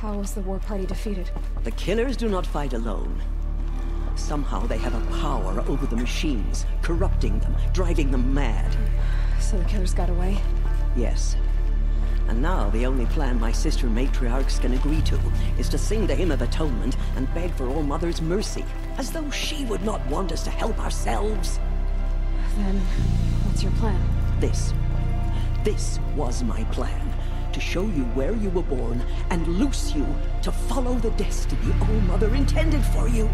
How was the war party defeated? The killers do not fight alone. Somehow they have a power over the machines, corrupting them, driving them mad. So the killers got away? Yes. And now the only plan my sister matriarchs can agree to is to sing the Hymn of Atonement and beg for All Mother's mercy, as though she would not want us to help ourselves. Then, what's your plan? This was my plan. To show you where you were born and loose you to follow the destiny All Mother intended for you.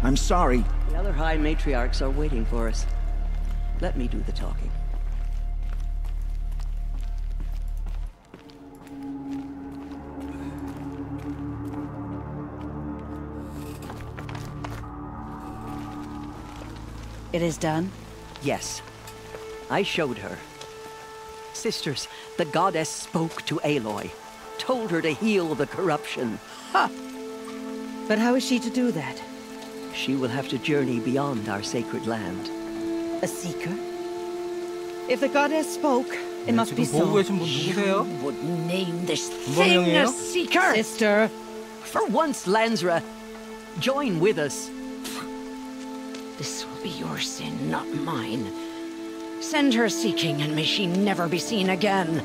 I'm sorry. The other High Matriarchs are waiting for us. Let me do the talking. It is done? Yes. I showed her. Sisters, the goddess spoke to Aloy. Told her to heal the corruption. Ha! But how is she to do that? She will have to journey beyond our sacred land. A seeker? If the goddess spoke, it must be 지금 보고 so. 계신 분 누구세요? Would name this 분명해요? seeker! Sister! For once, Lansra, join with us. This will be your sin, not mine. Send her seeking, and may she never be seen again.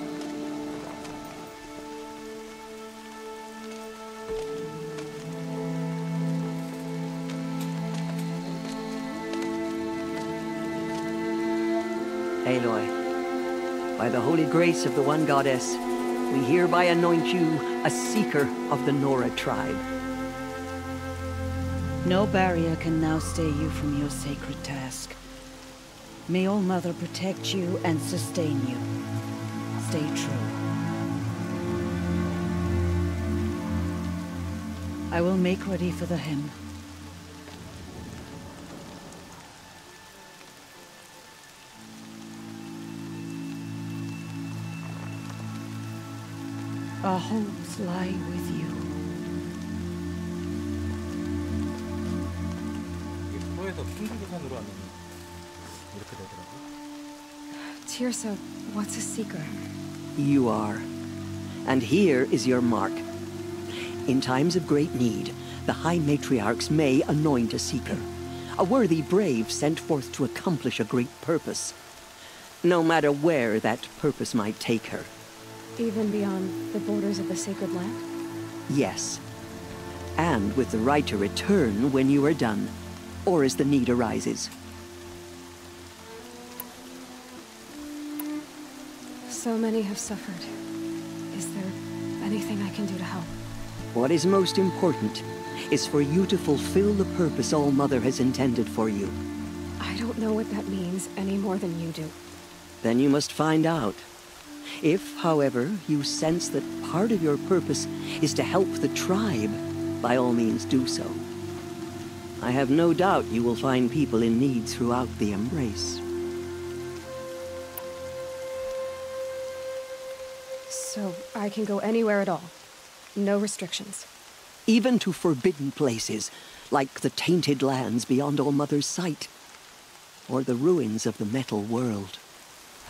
Aloy, by the holy grace of the one goddess, we hereby anoint you a seeker of the Nora tribe. No barrier can now stay you from your sacred task. May All Mother protect you and sustain you. Stay true. I will make ready for the hymn. Our homes lie with you. 이게 프로에서 풍수기산으로 하면 이렇게 되더라고. Tirsa, what's a seeker? You are. And here is your mark. In times of great need, the High Matriarchs may anoint a seeker, a worthy brave sent forth to accomplish a great purpose, no matter where that purpose might take her. Even beyond the borders of the sacred land? Yes. And with the right to return when you are done, or as the need arises. So many have suffered. Is there anything I can do to help? What is most important is for you to fulfill the purpose All Mother has intended for you. I don't know what that means any more than you do. Then you must find out. If, however, you sense that part of your purpose is to help the tribe, by all means do so. I have no doubt you will find people in need throughout the Embrace. So I can go anywhere at all? No restrictions? Even to forbidden places, like the tainted lands beyond All Mother's sight, or the ruins of the metal world.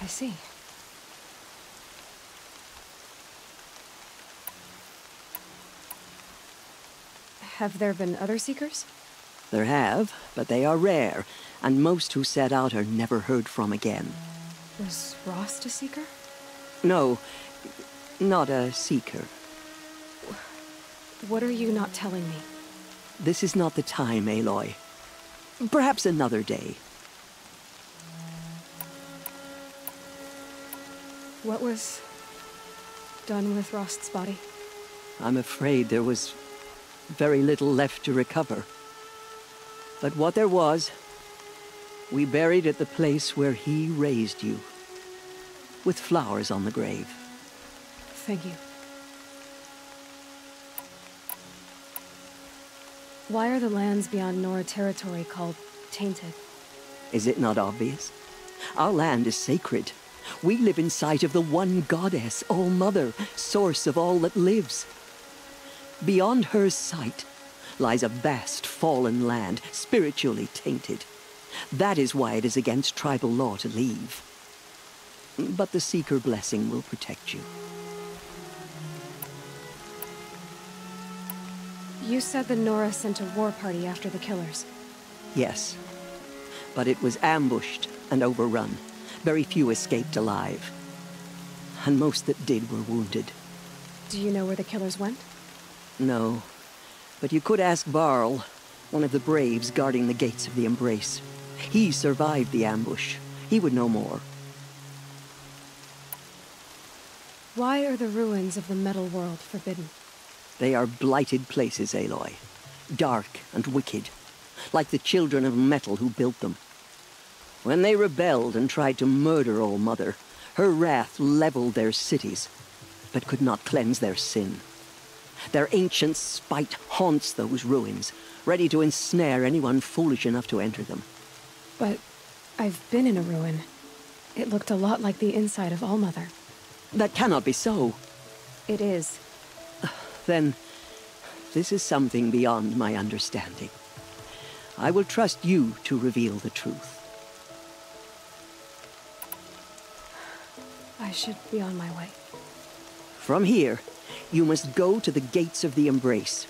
I see. Have there been other seekers? There have, but they are rare, and most who set out are never heard from again. Was Rost a seeker? No, not a seeker. What are you not telling me? This is not the time, Aloy. Perhaps another day. What was done with Rost's body? I'm afraid there was very little left to recover. But what there was, we buried at the place where he raised you, with flowers on the grave. Thank you. Why are the lands beyond Nora territory called tainted? Is it not obvious? Our land is sacred. We live in sight of the one goddess, All Mother, source of all that lives. Beyond her sight lies a vast fallen land, spiritually tainted. That is why it is against tribal law to leave. But the Seeker blessing will protect you. You said the Nora sent a war party after the killers. Yes. But it was ambushed and overrun. Very few escaped alive. And most that did were wounded. Do you know where the killers went? No. But you could ask Varl, one of the Braves guarding the gates of the Embrace. He survived the ambush. He would know more. Why are the ruins of the metal world forbidden? They are blighted places, Aloy. Dark and wicked. Like the children of metal who built them. When they rebelled and tried to murder All Mother, her wrath leveled their cities, but could not cleanse their sin. Their ancient spite haunts those ruins, ready to ensnare anyone foolish enough to enter them. But I've been in a ruin. It looked a lot like the inside of All Mother. That cannot be so. It is. Then, this is something beyond my understanding. I will trust you to reveal the truth. I should be on my way. From here, you must go to the gates of the Embrace.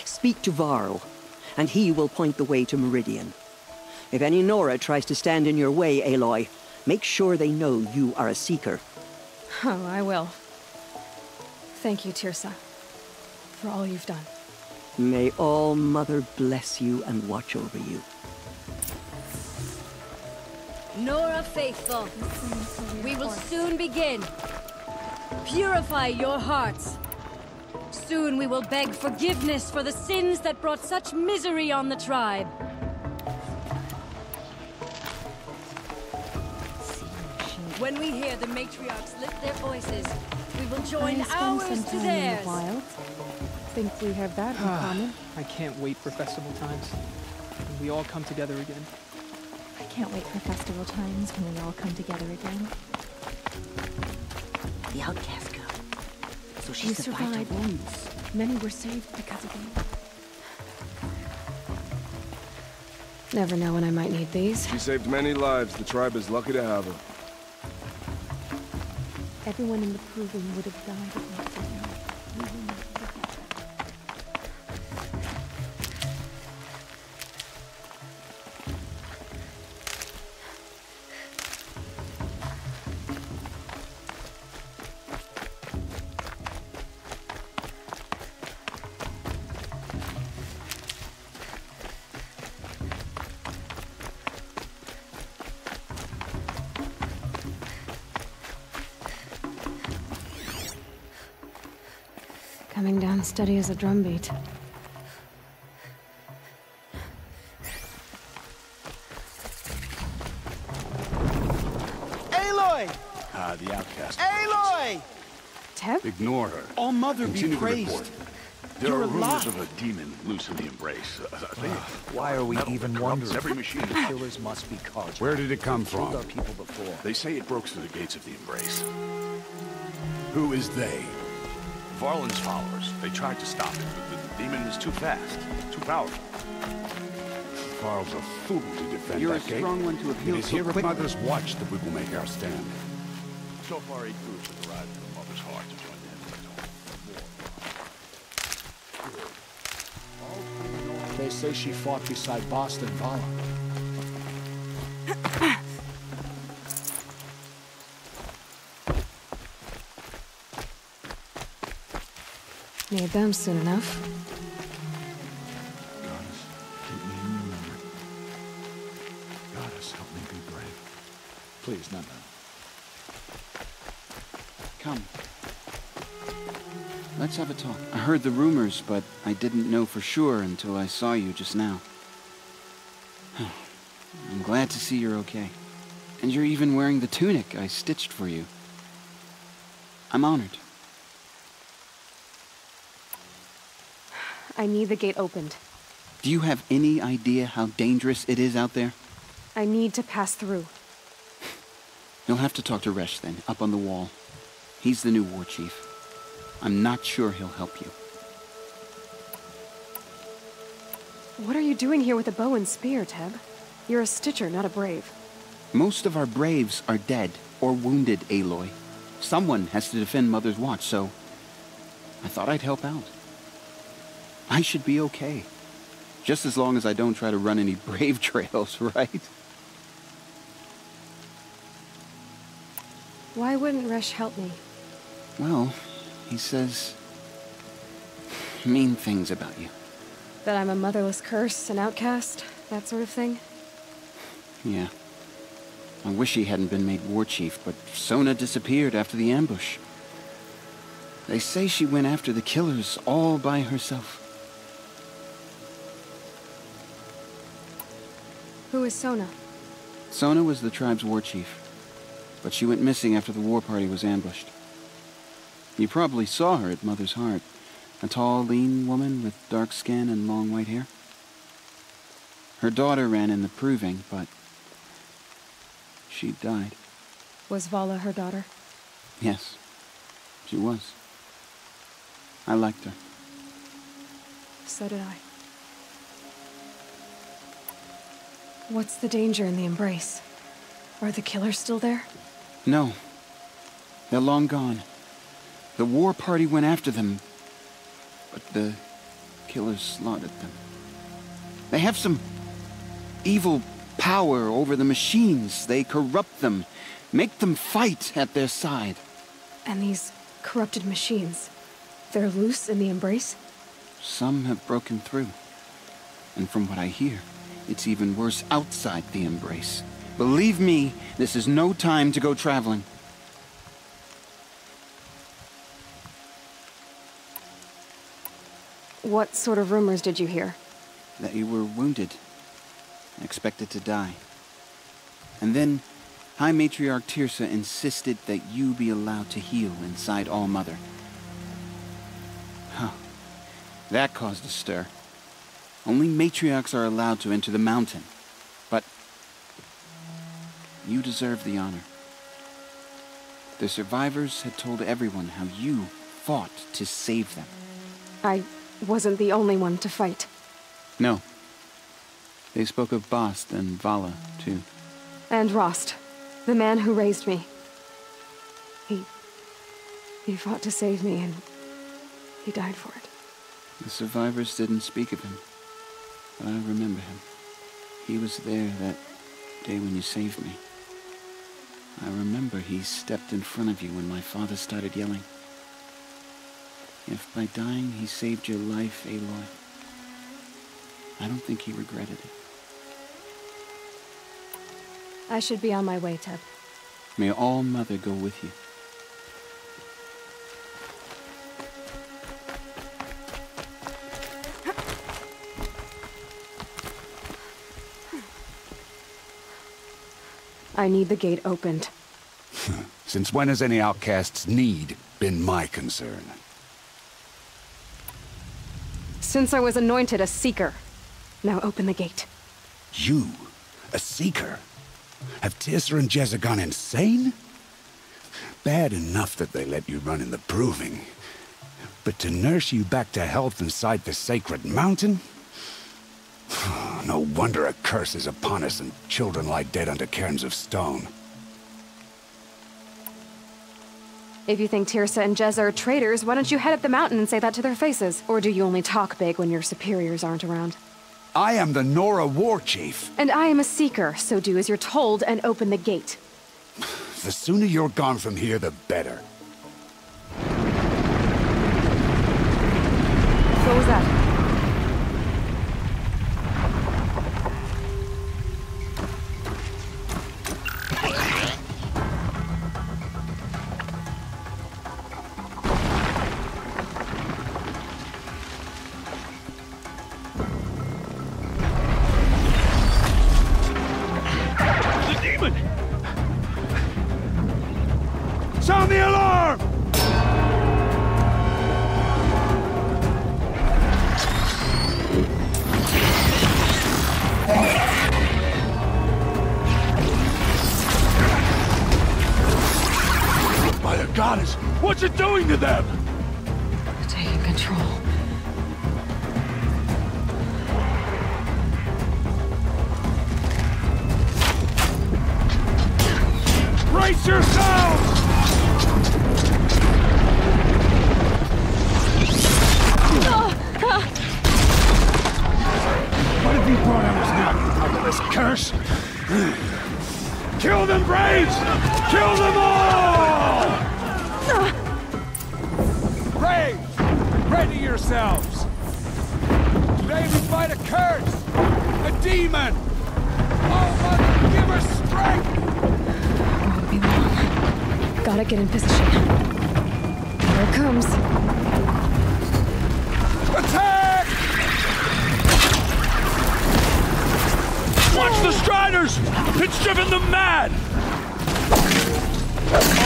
Speak to Varl, and he will point the way to Meridian. If any Nora tries to stand in your way, Aloy, make sure they know you are a Seeker. Oh, I will. Thank you, Tirsa, for all you've done. May All Mother bless you and watch over you. Nora Faithful, we will soon begin. Purify your hearts. Soon we will beg forgiveness for the sins that brought such misery on the tribe. When we hear the matriarchs lift their voices, we will join ours to theirs. Think we have that in common? I can't wait for festival times. When we all come together again. I can't wait for festival times when we all come together again. The outcast girl. So she We survived her survived. wounds. Many were saved because of you. Never know when I might need these. She saved many lives. The tribe is lucky to have her. Everyone in the proving would have died if not for you. We will not forget that. Coming down steady as a drumbeat. Aloy! Ah, the outcast. Aloy! Teb? Ignore her. All Mother be Continue to praised. report. There You're are rumors alive. of a demon loose in the Embrace. Why are we metal even that corrupts wondering? every machine. The killers must be caught. Where did it come We've killed from? our people before. They say it broke through the gates of the Embrace. Who is they? Varlin's followers. They tried to stop it, but the demon was too fast, too powerful. Varl's a fool to defend You're a that gate. strong one to appeal It is so here at quickly. Mother's watch that we will make our stand. So far, 8 groups have arrived at Mother's heart to join the War. They say she fought beside Boston Vala. Need them soon enough. Goddess, keep me in your memory. Goddess, help me be brave. Please, no. Come. Let's have a talk. I heard the rumors, but I didn't know for sure until I saw you just now. I'm glad to see you're okay. And you're even wearing the tunic I stitched for you. I'm honored. I need the gate opened. Do you have any idea how dangerous it is out there? I need to pass through. You'll have to talk to Resh then, up on the wall. He's the new war chief. I'm not sure he'll help you. What are you doing here with a bow and spear, Teb? You're a Stitcher, not a Brave. Most of our Braves are dead, or wounded Aloy. Someone has to defend Mother's watch, so I thought I'd help out. I should be okay. Just as long as I don't try to run any brave trails, right? Why wouldn't Resh help me? Well, he says mean things about you. That I'm a motherless curse, an outcast, that sort of thing? Yeah. I wish he hadn't been made war chief, but Sona disappeared after the ambush. They say she went after the killers all by herself. Who is Sona? Sona was the tribe's war chief, but she went missing after the war party was ambushed. You probably saw her at Mother's Heart. A tall, lean woman with dark skin and long white hair. Her daughter ran in the proving, but she died. Was Vala her daughter? Yes, she was. I liked her. So did I. What's the danger in the embrace? Are the killers still there? No. They're long gone. The war party went after them, but the killers slaughtered them. They have some evil power over the machines. They corrupt them, make them fight at their side. And these corrupted machines, they're loose in the embrace? Some have broken through. And from what I hear, it's even worse outside the embrace. Believe me, this is no time to go traveling. What sort of rumors did you hear? That you were wounded, expected to die. And then High Matriarch Tirsa insisted that you be allowed to heal inside All-Mother. Huh. That caused a stir. Only matriarchs are allowed to enter the mountain. But you deserve the honor. The survivors had told everyone how you fought to save them. I wasn't the only one to fight. No. They spoke of Bast and Vala, too. And Rost, the man who raised me. He fought to save me, and he died for it. The survivors didn't speak of him, but I remember him. He was there that day when you saved me. I remember he stepped in front of you when my father started yelling. If by dying he saved your life, Aloy, I don't think he regretted it. I should be on my way, Teb. May All-Mother go with you. I need the gate opened. Since when has any outcast's need been my concern? Since I was anointed a Seeker. Now open the gate. You? A Seeker? Have Tirsa and Jezza gone insane? Bad enough that they let you run in the proving. But to nurse you back to health inside the sacred mountain? No wonder a curse is upon us and children lie dead under cairns of stone. If you think Tirsa and Jezza are traitors, why don't you head up the mountain and say that to their faces? Or do you only talk big when your superiors aren't around? I am the Nora War Chief. And I am a Seeker, so do as you're told and open the gate. The sooner you're gone from here, the better. What was that? Sound the alarm! By the goddess, what's it doing to them? Taking control. Brace yourselves! What have you brought on us now? Out of this curse? Kill them, Braves! Kill them all! Braves! Ready yourselves! Today we fight a curse! A demon! Oh, Mother, give us strength! Won't be long. Gotta get in position. Here it comes. Attack! Watch the Striders! It's driven them mad!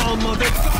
Oh, motherfucker!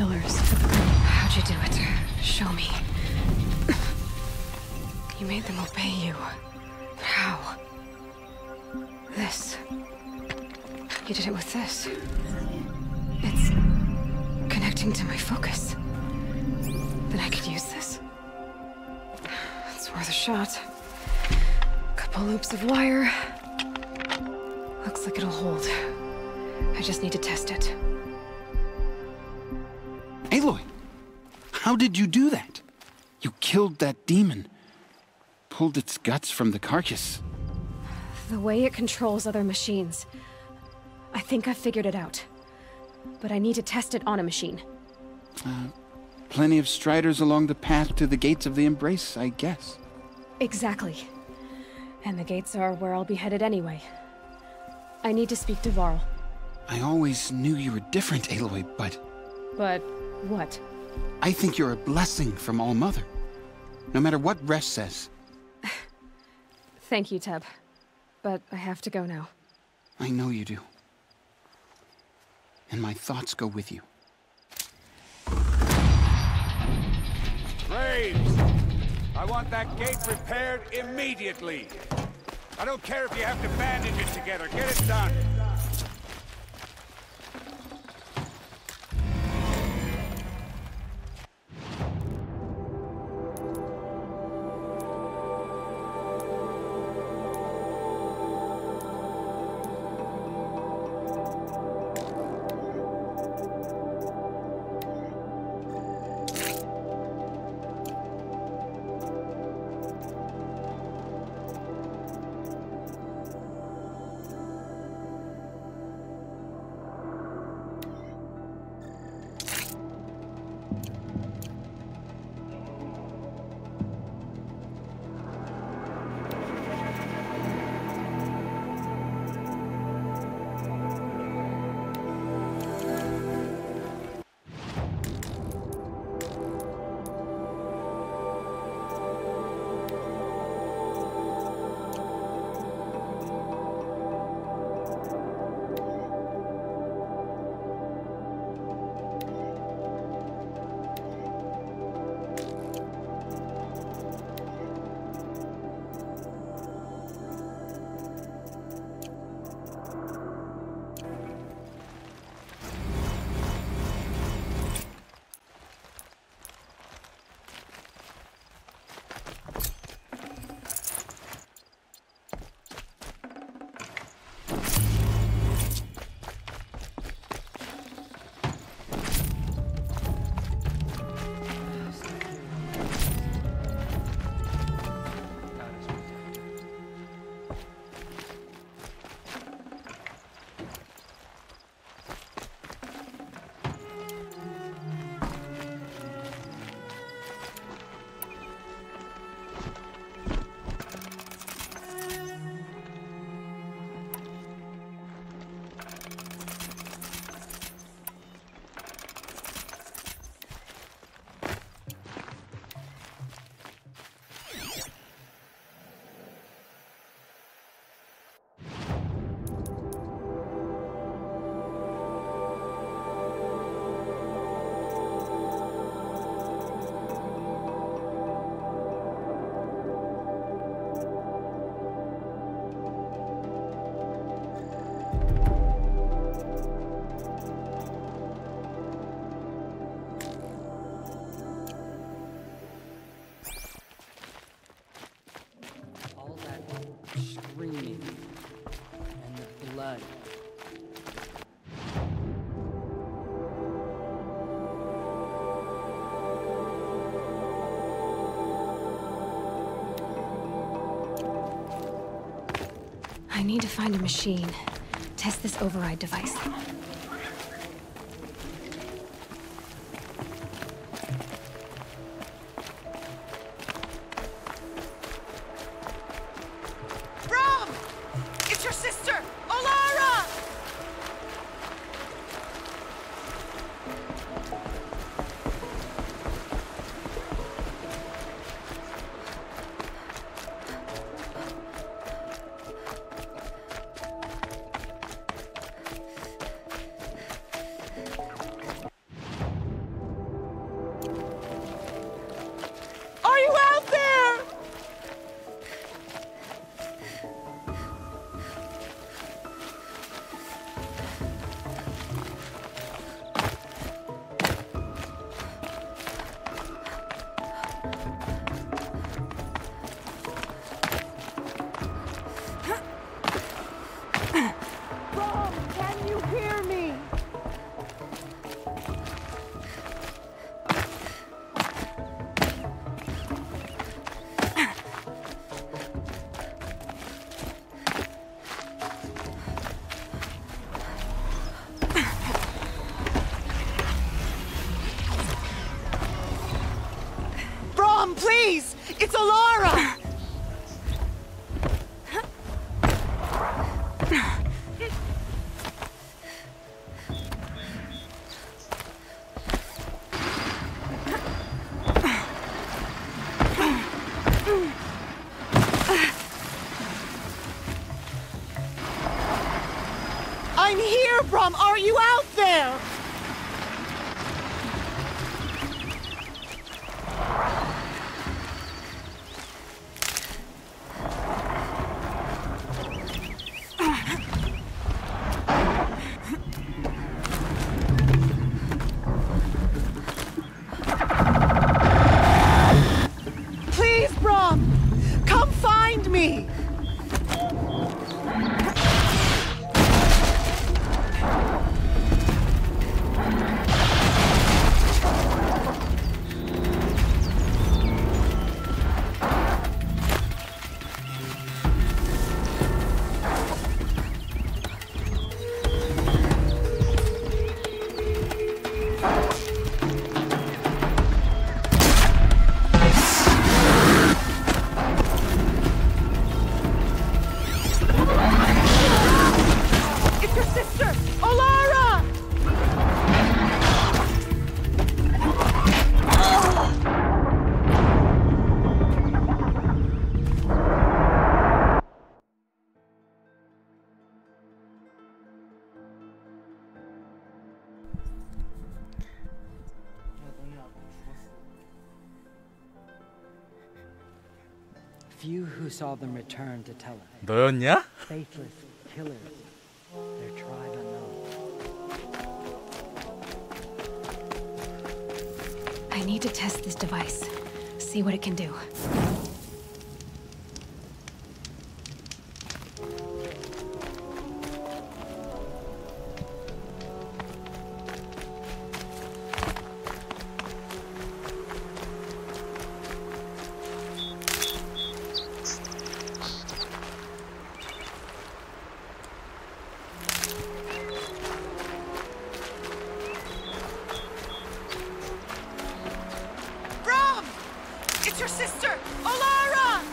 killers. How'd you do it? Show me. You made them obey you. How? This. You did it with this. It's connecting to my focus. Then I could use this. It's worth a shot. Couple loops of wire. Looks like it'll hold. I just need to test it. Aloy! How did you do that? You killed that demon. Pulled its guts from the carcass. The way it controls other machines. I think I've figured it out. But I need to test it on a machine. Plenty of striders along the path to the gates of the Embrace, I guess. Exactly. And the gates are where I'll be headed anyway. I need to speak to Varl. I always knew you were different, Aloy, but... But what? I think you're a blessing from All-Mother. No matter what Resh says. Thank you, Teb. But I have to go now. I know you do. And my thoughts go with you. Braves! I want that gate repaired immediately. I don't care if you have to bandage it together. Get it done. Screaming. And the blood. I need to find a machine. Test this override device. I'm here, Brom! Are you out there? Please, Brom! Come find me! Few who saw them return to tell it. 너였냐? Faithless killers, their tribe unknown. I need to test this device. See what it can do. It's your sister, Olara!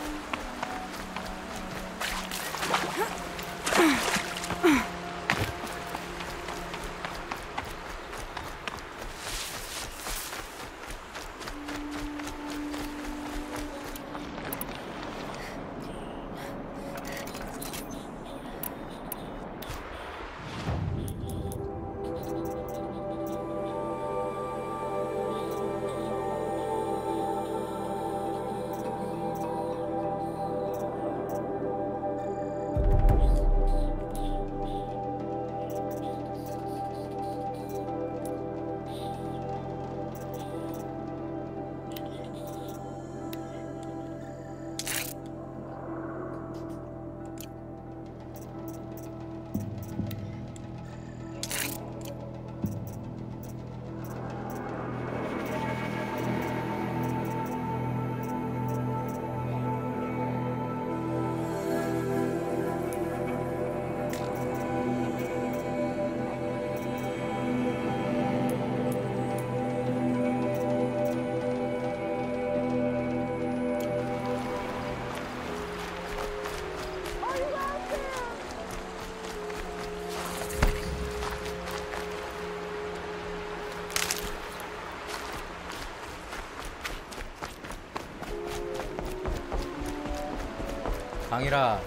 강이라.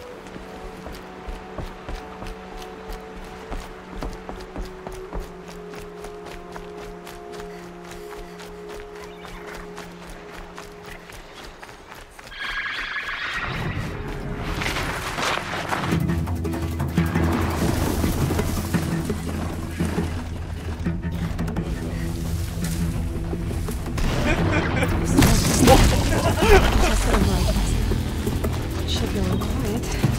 Should go quiet.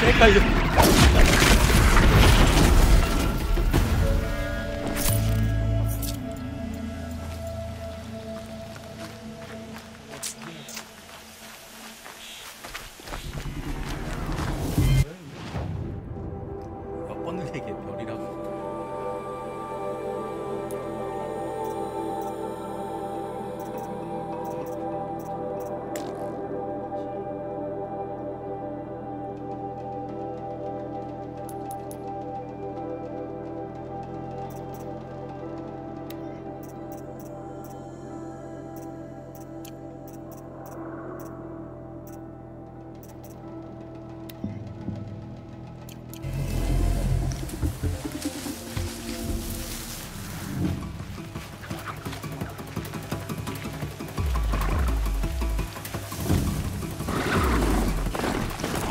헷갈려. 몇 번을 얘기해 별이라고.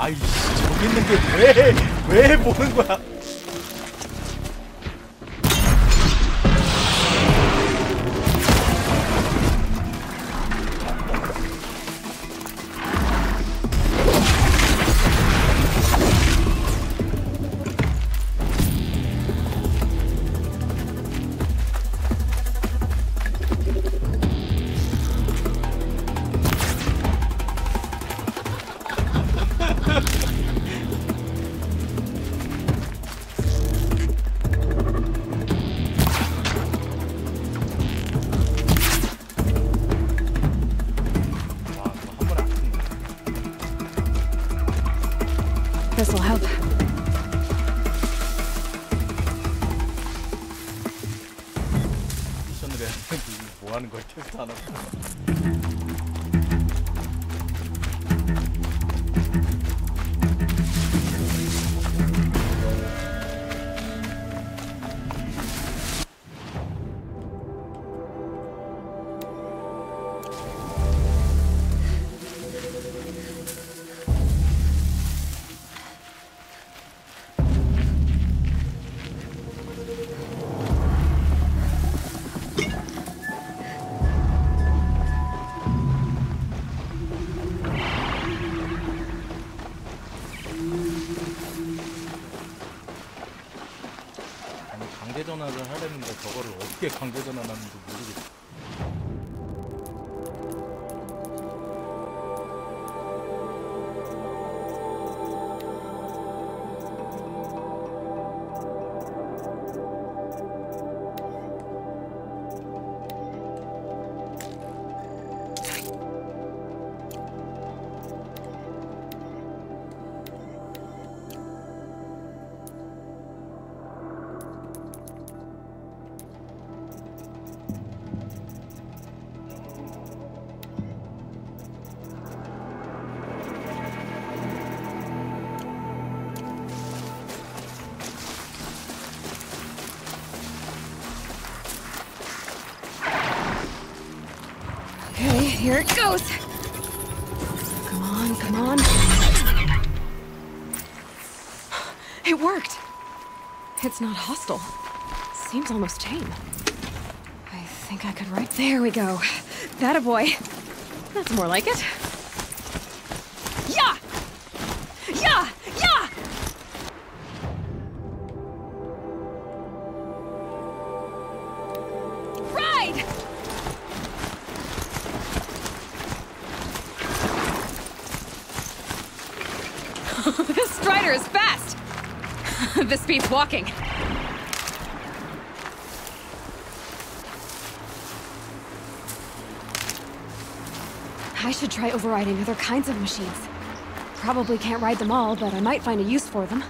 아이씨, 저기 있는 게 왜 보는 거야? This'll help. 미션을 해야 되는데 뭐 하는 거야? 테스트 하나. 강제 전화를 하려는데 저거를 어떻게 강제 전화를 하는지 모르겠어. Okay, here it goes. Come on, come on. It worked. It's not hostile. Seems almost tame. I think I could write. There we go. That a boy. That's more like it. Yeah! Yeah! Yeah! Ride! This Strider is fast! This beats walking. I should try overriding other kinds of machines. Probably can't ride them all, but I might find a use for them.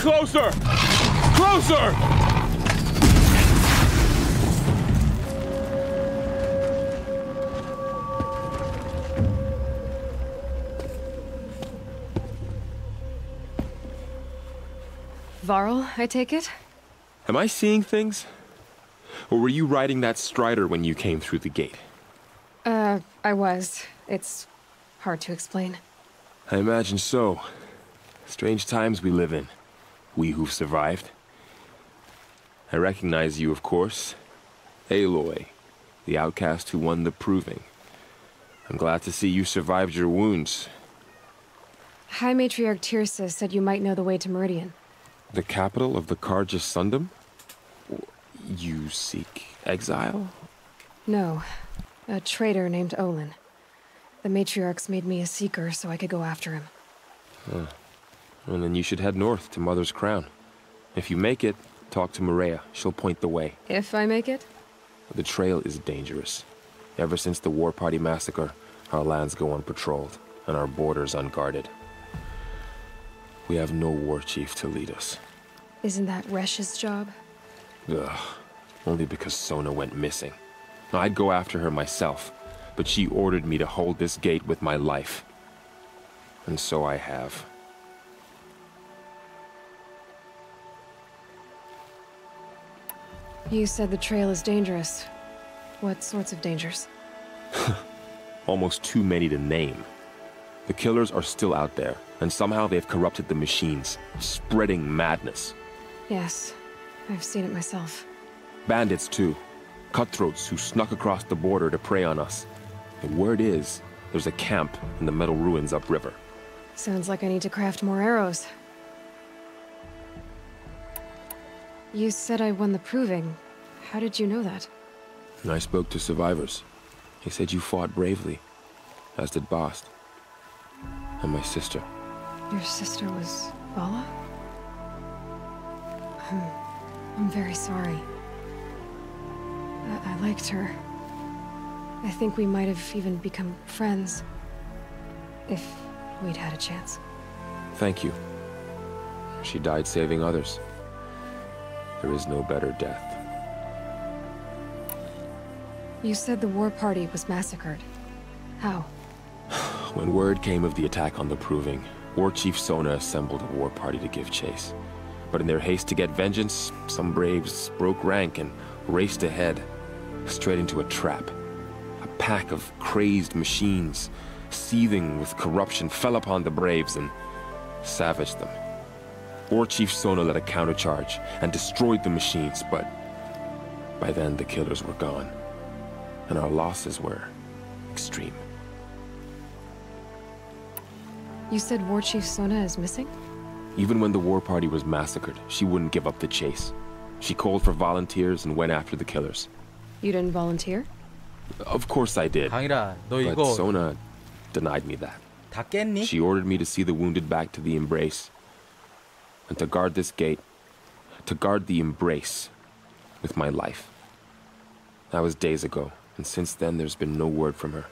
closer! Closer! Varl, I take it? Am I seeing things? Or were you riding that strider when you came through the gate? I was. It's hard to explain. I imagine so. Strange times we live in. We who've survived. I recognize you, of course. Aloy, the outcast who won the proving. I'm glad to see you survived your wounds. High Matriarch Tirsa said you might know the way to Meridian. The capital of the Carja Sundom? You seek exile? No. A traitor named Olin. The Matriarchs made me a seeker so I could go after him. Huh. Well, then you should head north to Mother's Crown. If you make it, talk to Maria. She'll point the way. If I make it? The trail is dangerous. Ever since the War Party massacre, our lands go unpatrolled, and our borders unguarded. We have no war chief to lead us. Isn't that Resh's job? Ugh. Only because Sona went missing. I'd go after her myself, but she ordered me to hold this gate with my life. And so I have. You said the trail is dangerous. What sorts of dangers? Almost too many to name. The killers are still out there, and somehow they've corrupted the machines, spreading madness. Yes, I've seen it myself. Bandits, too. Cutthroats who snuck across the border to prey on us. And word is, there's a camp in the metal ruins upriver. Sounds like I need to craft more arrows. You said I won the proving. How did you know that? I spoke to survivors. They said you fought bravely, as did Bast. And my sister. Your sister was Vala? I'm very sorry. I liked her. I think we might have even become friends. If we'd had a chance. Thank you. She died saving others. There is no better death. You said the war party was massacred. How? When word came of the attack on the Proving, War Chief Sona assembled a war party to give chase. But in their haste to get vengeance, some braves broke rank and raced ahead, straight into a trap. A pack of crazed machines, seething with corruption, fell upon the braves and savaged them. War Chief Sona led a countercharge and destroyed the machines, but by then the killers were gone, and our losses were extreme. You said War Chief Sona is missing? Even when the war party was massacred, she wouldn't give up the chase. She called for volunteers and went after the killers. You didn't volunteer? Of course I did. 강일아, 너 But 이거 Sona denied me that. 다 깼니? She ordered me to see the wounded back to the Embrace. And to guard this gate, to guard the Embrace with my life. That was days ago, and since then there's been no word from her.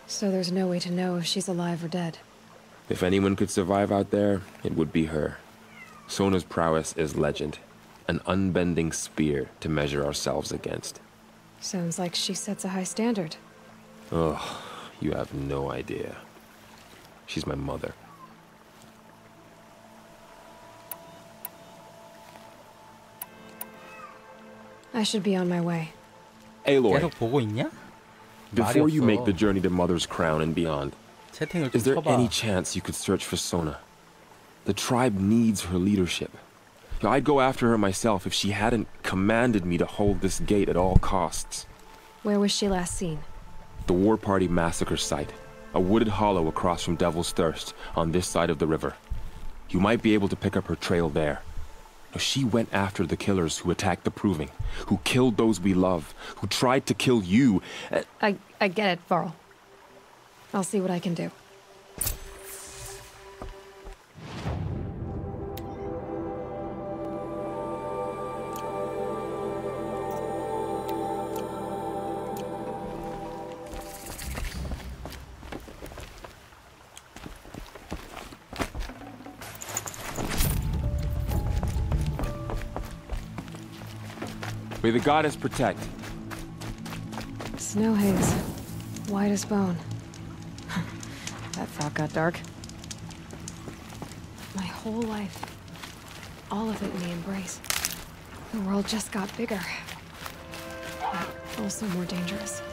So there's no way to know if she's alive or dead. If anyone could survive out there, it would be her. Sona's prowess is legend, an unbending spear to measure ourselves against. Sounds like she sets a high standard. Oh, you have no idea. She's my mother. I should be on my way. Aloy, 계속 보고 있냐? before you 없어. make the journey to Mother's Crown and beyond, 채팅을 좀 is there 쳐봐. any chance you could search for Sona? The tribe needs her leadership. I'd go after her myself if she hadn't commanded me to hold this gate at all costs. Where was she last seen? The War Party massacre site. A wooded hollow across from Devil's Thirst, on this side of the river. You might be able to pick up her trail there. She went after the killers who attacked the Proving, who killed those we love, who tried to kill you. I get it, Varl. I'll see what I can do. May the goddess protect. Snow haze. White as bone. That thought got dark. My whole life. All of it in the embrace. The world just got bigger. But also more dangerous.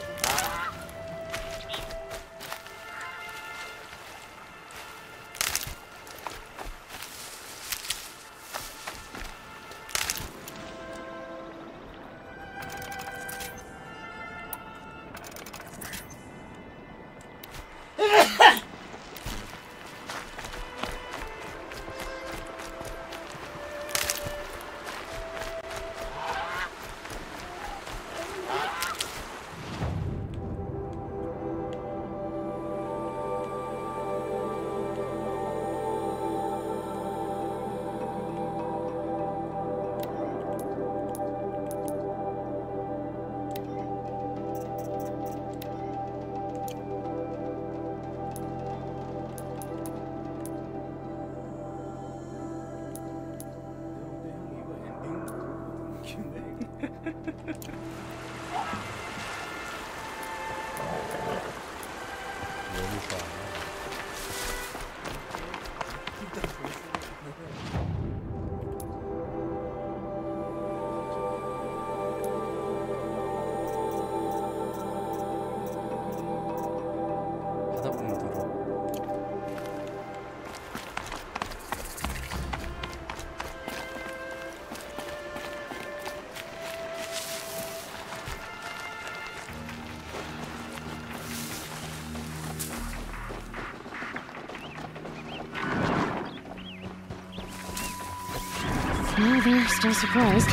Well, they're still surprised.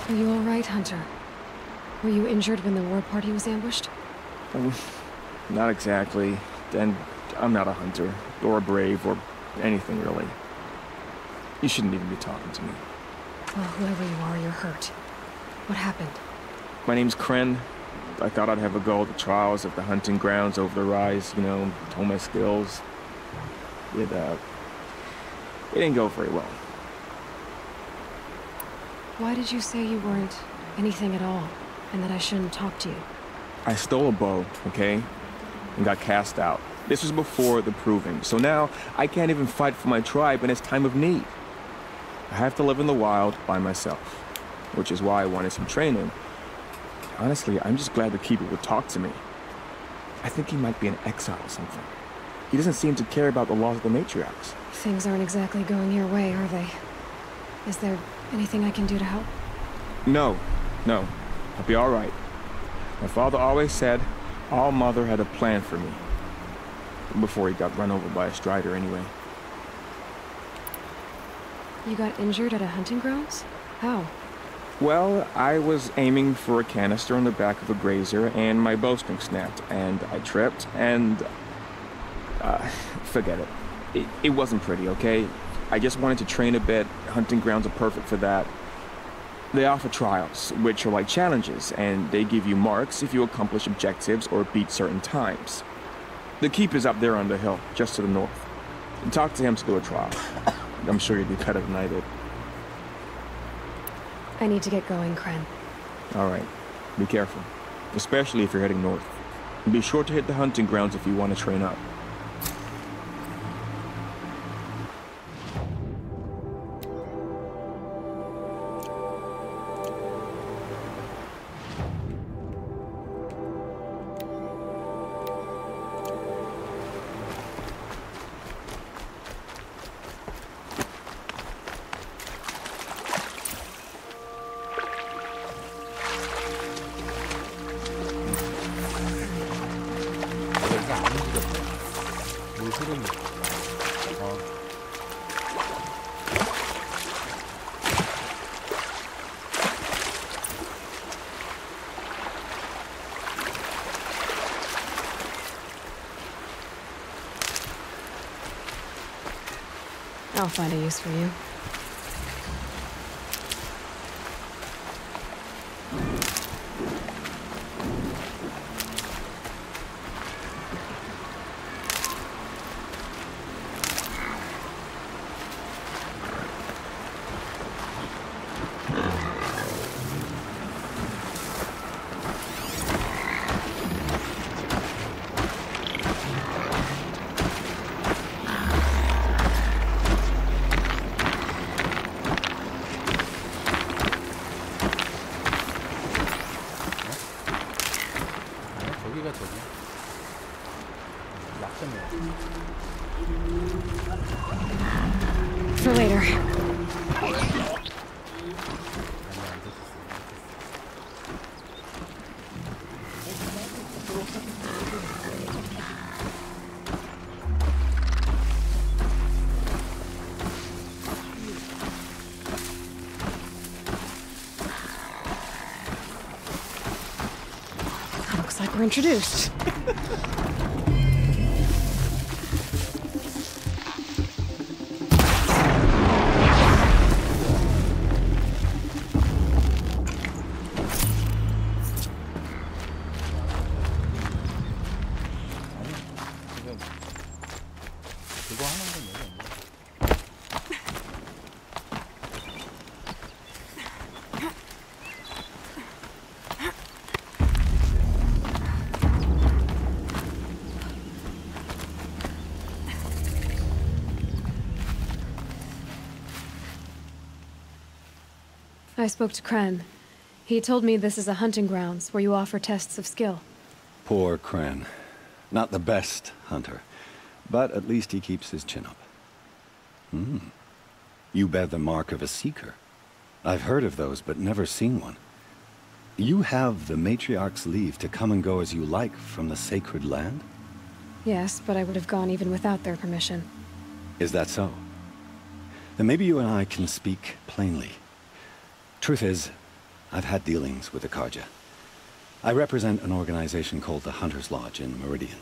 Are you all right, Hunter? Were you injured when the war party was ambushed? Not exactly. And I'm not a hunter, or a brave, or anything really. You shouldn't even be talking to me. Well, whoever you are, you're hurt. What happened? My name's Kren. I thought I'd have a go at the trials of the hunting grounds over the rise, you know, hone my skills. It didn't go very well. Why did you say you weren't anything at all, and that I shouldn't talk to you? I stole a bow, okay? And got cast out. This was before the proving, so now I can't even fight for my tribe in its time of need. I have to live in the wild by myself, which is why I wanted some training. Honestly, I'm just glad the Keeper would talk to me. I think he might be in exile or something. He doesn't seem to care about the laws of the matriarchs. Things aren't exactly going your way, are they? Is there anything I can do to help? No. I'll be all right. My father always said All Mother had a plan for me. Before he got run over by a strider, anyway. You got injured at a hunting grounds? How? Well, I was aiming for a canister on the back of a grazer, and my bowstring snapped, and I tripped, and... forget it. It wasn't pretty, okay? I just wanted to train a bit. Hunting grounds are perfect for that. They offer trials, which are like challenges, and they give you marks if you accomplish objectives or beat certain times. The Keeper's up there on the hill, just to the north. Talk to him to do a trial. I'm sure you'd be better than I did. I need to get going, Kren. All right. Be careful, especially if you're heading north. And be sure to hit the hunting grounds if you want to train up. 여기서 안 움직였어. I'll find a use for you. 저기가 저기. 약점이야. For later. Looks like we're introduced. 그거 하는 건 여기 없네. I spoke to Kren. He told me this is a hunting grounds where you offer tests of skill. Poor Kren. Not the best hunter, but at least he keeps his chin up. You bear the mark of a seeker. I've heard of those, but never seen one. You have the Matriarch's leave to come and go as you like from the sacred land? Yes, but I would have gone even without their permission. Is that so? Then maybe you and I can speak plainly. Truth is, I've had dealings with the Karja. I represent an organization called the Hunter's Lodge in Meridian.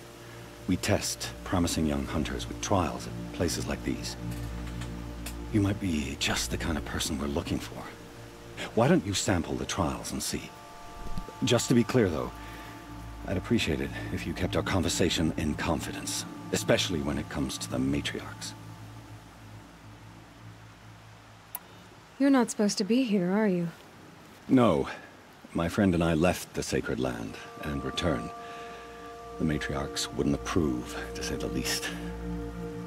We test promising young hunters with trials at places like these. You might be just the kind of person we're looking for. Why don't you sample the trials and see? Just to be clear, though, I'd appreciate it if you kept our conversation in confidence, especially when it comes to the matriarchs. You're not supposed to be here, are you? No. My friend and I left the sacred land and returned. The matriarchs wouldn't approve, to say the least.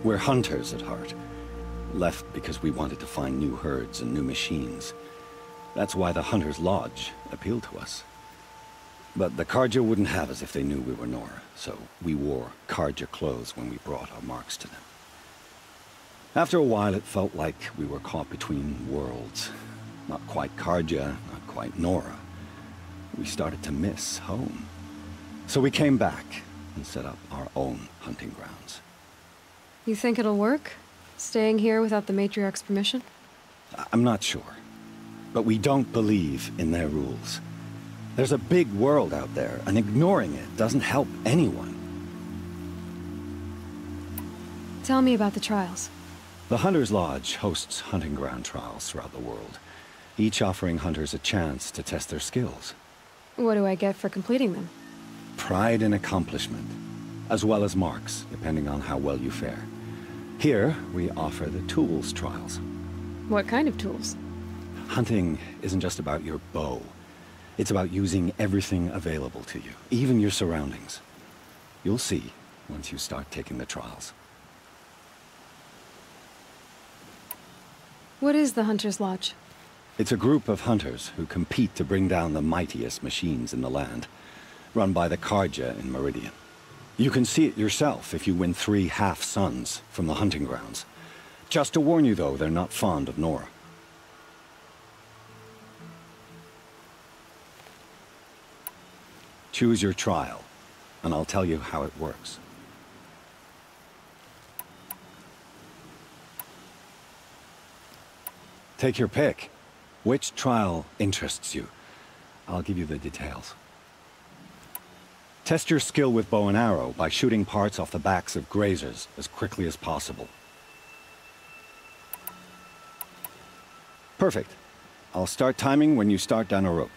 We're hunters at heart. Left because we wanted to find new herds and new machines. That's why the Hunter's Lodge appealed to us. But the Karja wouldn't have us if they knew we were Nora, so we wore Karja clothes when we brought our marks to them. After a while, it felt like we were caught between worlds. Not quite Karja, not quite Nora. We started to miss home. So we came back and set up our own hunting grounds. You think it'll work? Staying here without the Matriarch's permission? I'm not sure. But we don't believe in their rules. There's a big world out there, and ignoring it doesn't help anyone. Tell me about the trials. The Hunter's Lodge hosts hunting ground trials throughout the world, each offering hunters a chance to test their skills. What do I get for completing them? Pride in accomplishment, as well as marks, depending on how well you fare. Here, we offer the tools trials. What kind of tools? Hunting isn't just about your bow. It's about using everything available to you, even your surroundings. You'll see once you start taking the trials. What is the Hunter's Lodge? It's a group of hunters who compete to bring down the mightiest machines in the land, run by the Karja in Meridian. You can see it yourself if you win 3 half-suns from the hunting grounds. Just to warn you, though, they're not fond of Nora. Choose your trial, and I'll tell you how it works. Take your pick. Which trial interests you? I'll give you the details. Test your skill with bow and arrow by shooting parts off the backs of grazers as quickly as possible. Perfect. I'll start timing when you start down a rope.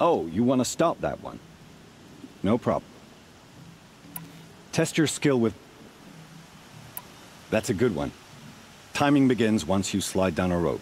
Oh, you want to stop that one? No problem. Test your skill with... That's a good one. Timing begins once you slide down a rope.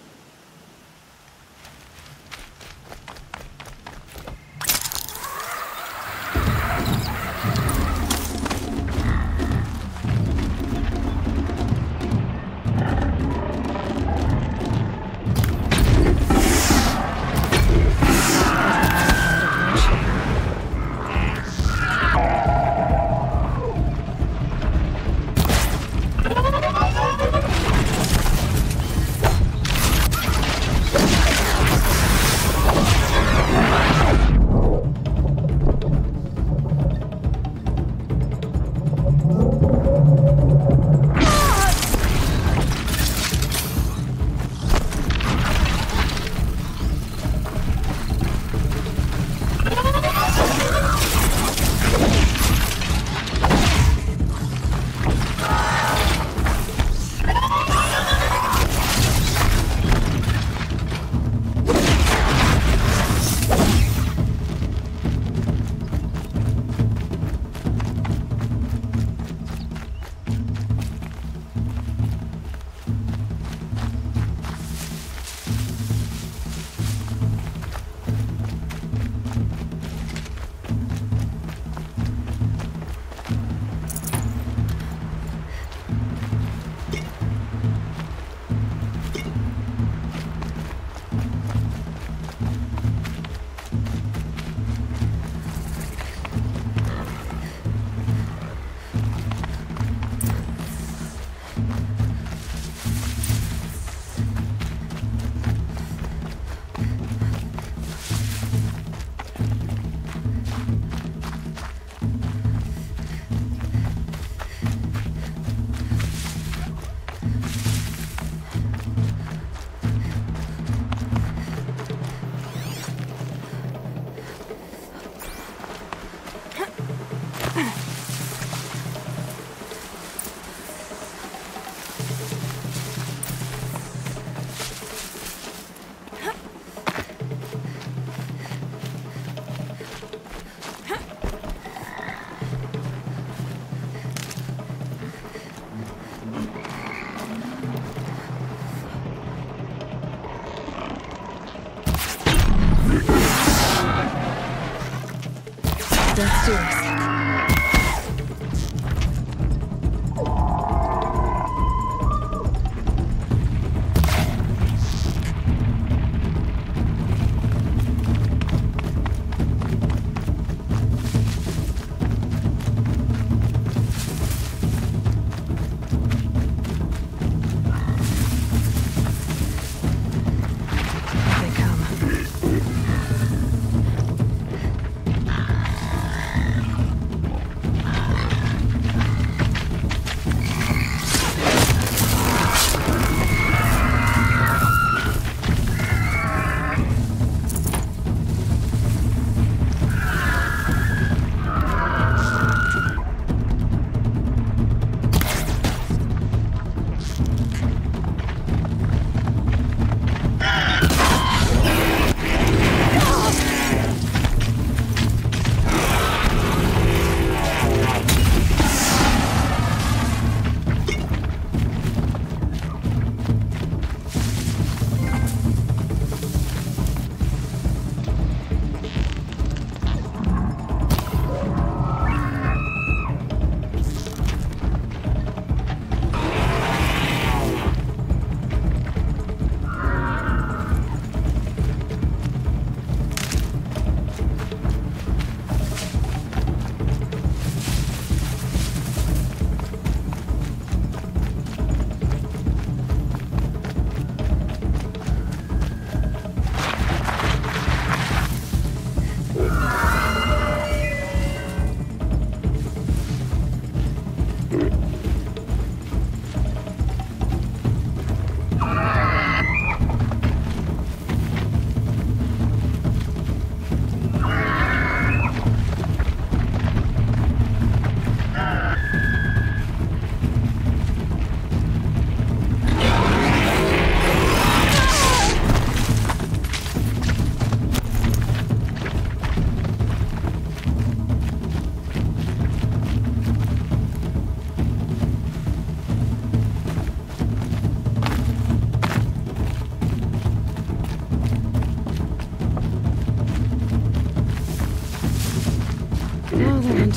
Don't do it.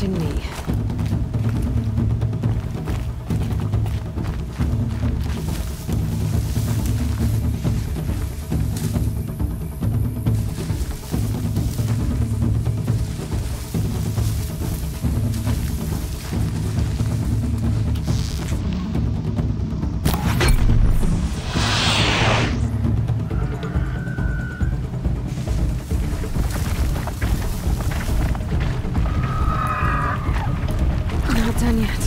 protecting me. Not done yet.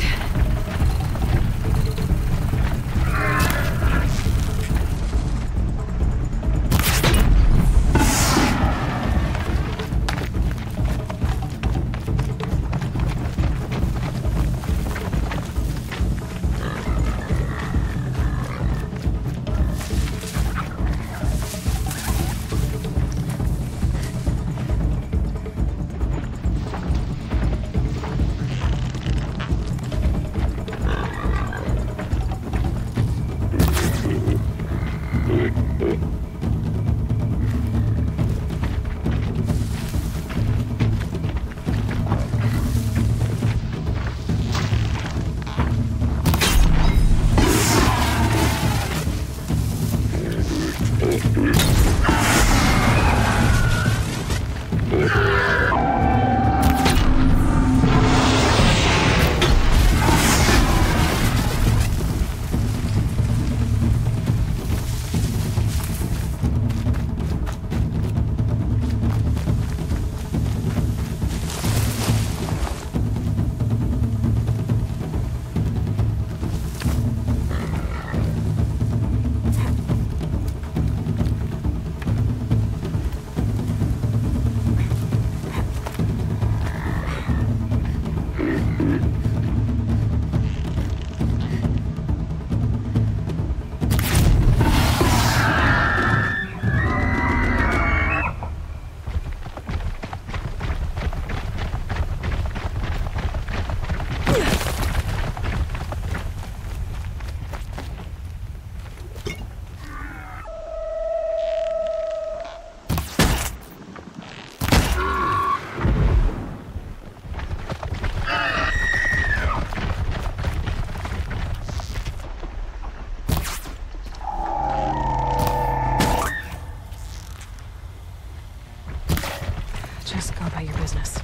Just go about your business.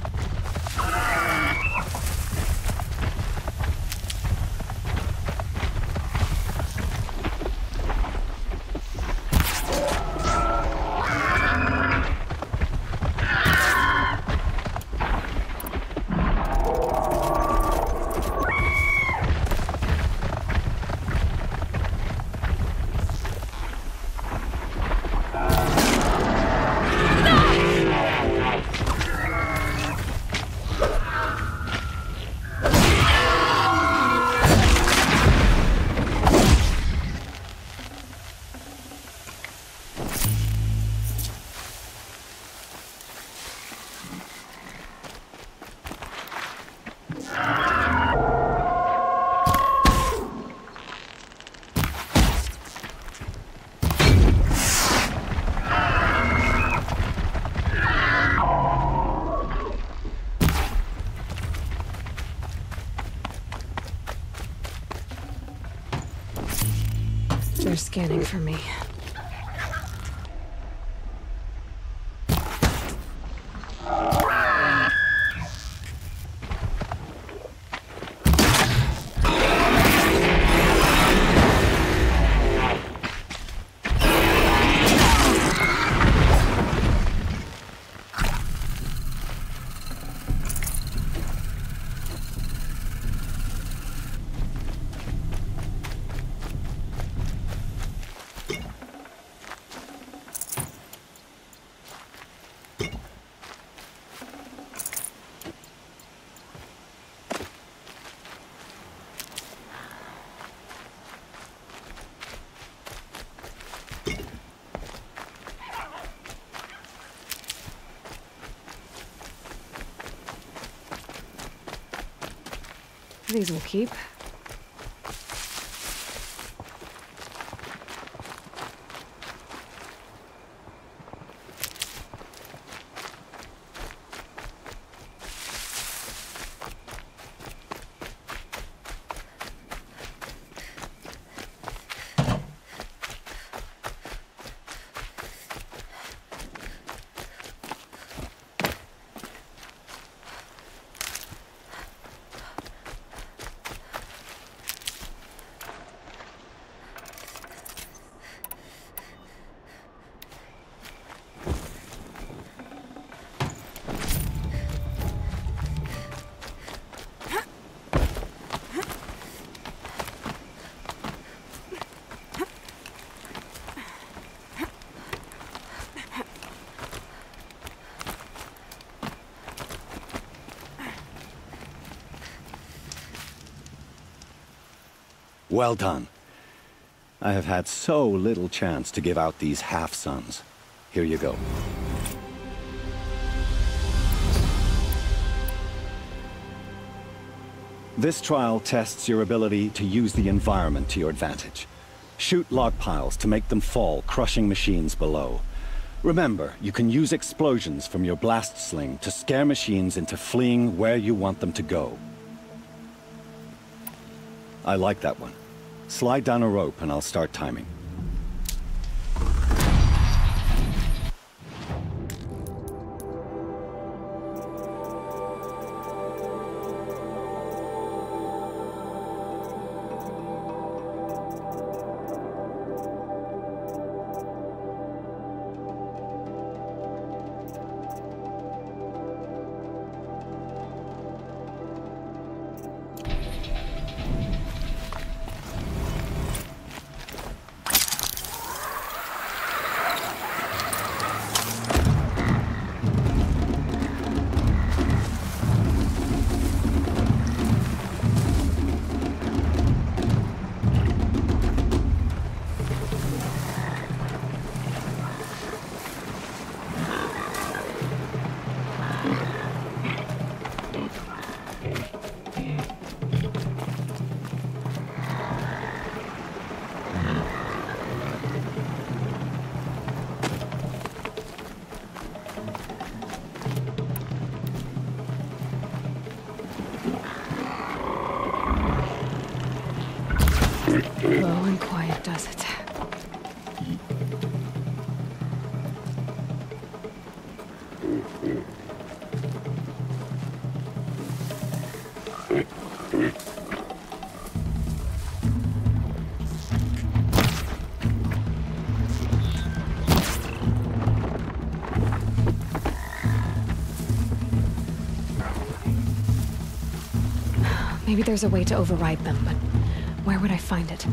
They're scanning for me. These will keep. Well done. I have had so little chance to give out these half-sons. Here you go. This trial tests your ability to use the environment to your advantage. Shoot log piles to make them fall, crushing machines below. Remember, you can use explosions from your blast sling to scare machines into fleeing where you want them to go. I like that one. Slide down a rope and I'll start timing. Low and quiet does it. Maybe there's a way to override them, but where would I find it?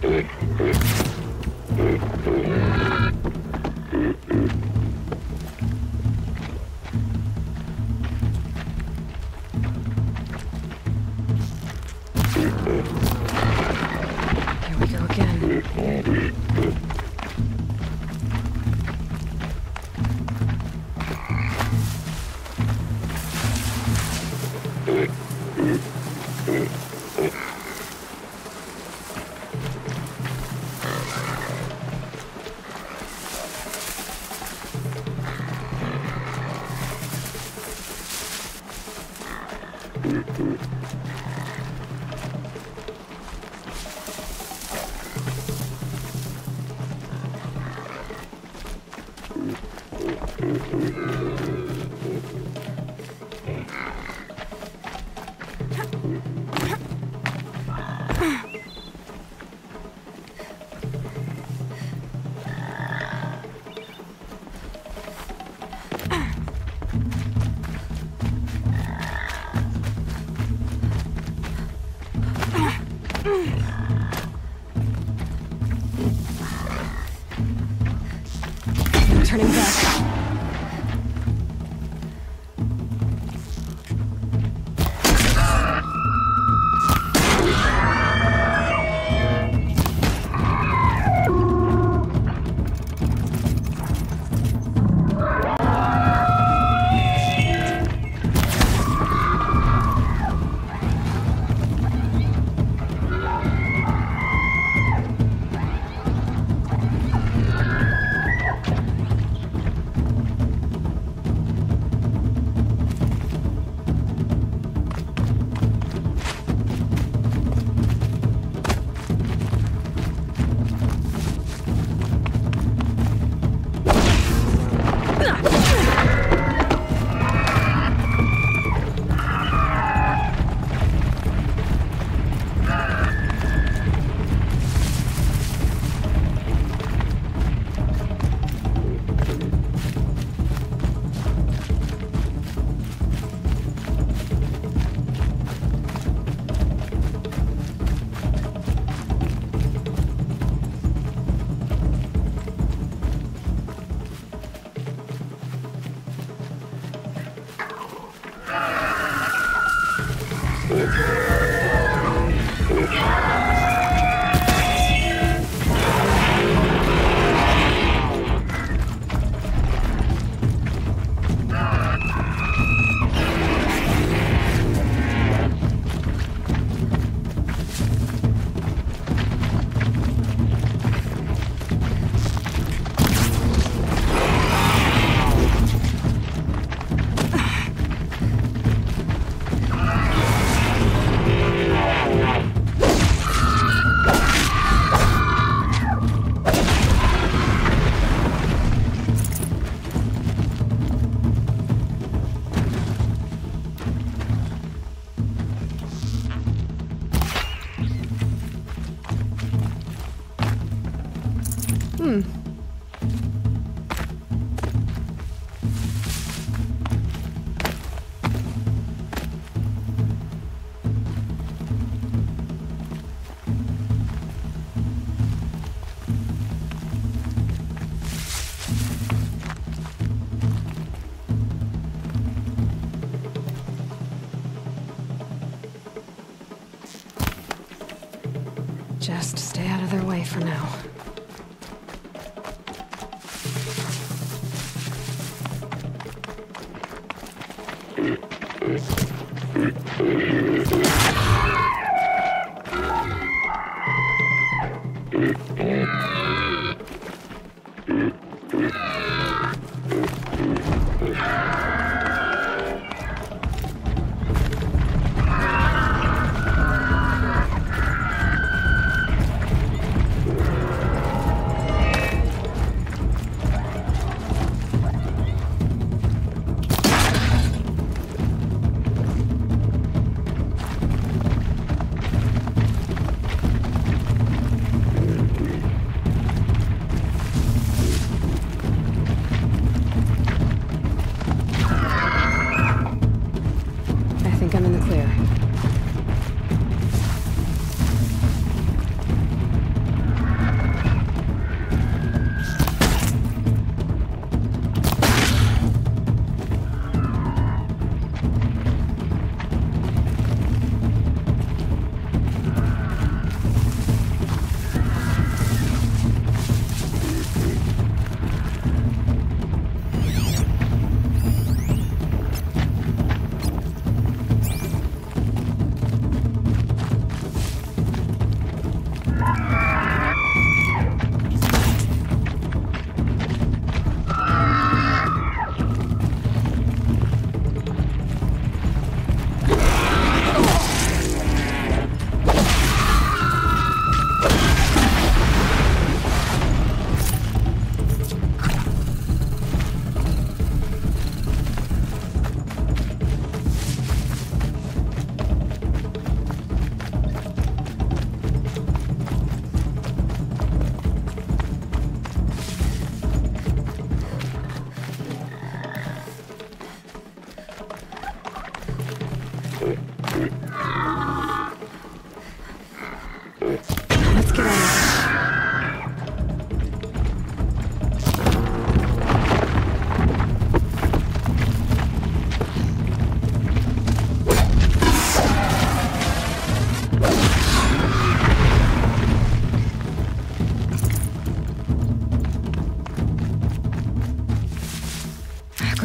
Here we go again. Turning back. Just stay out of their way for now.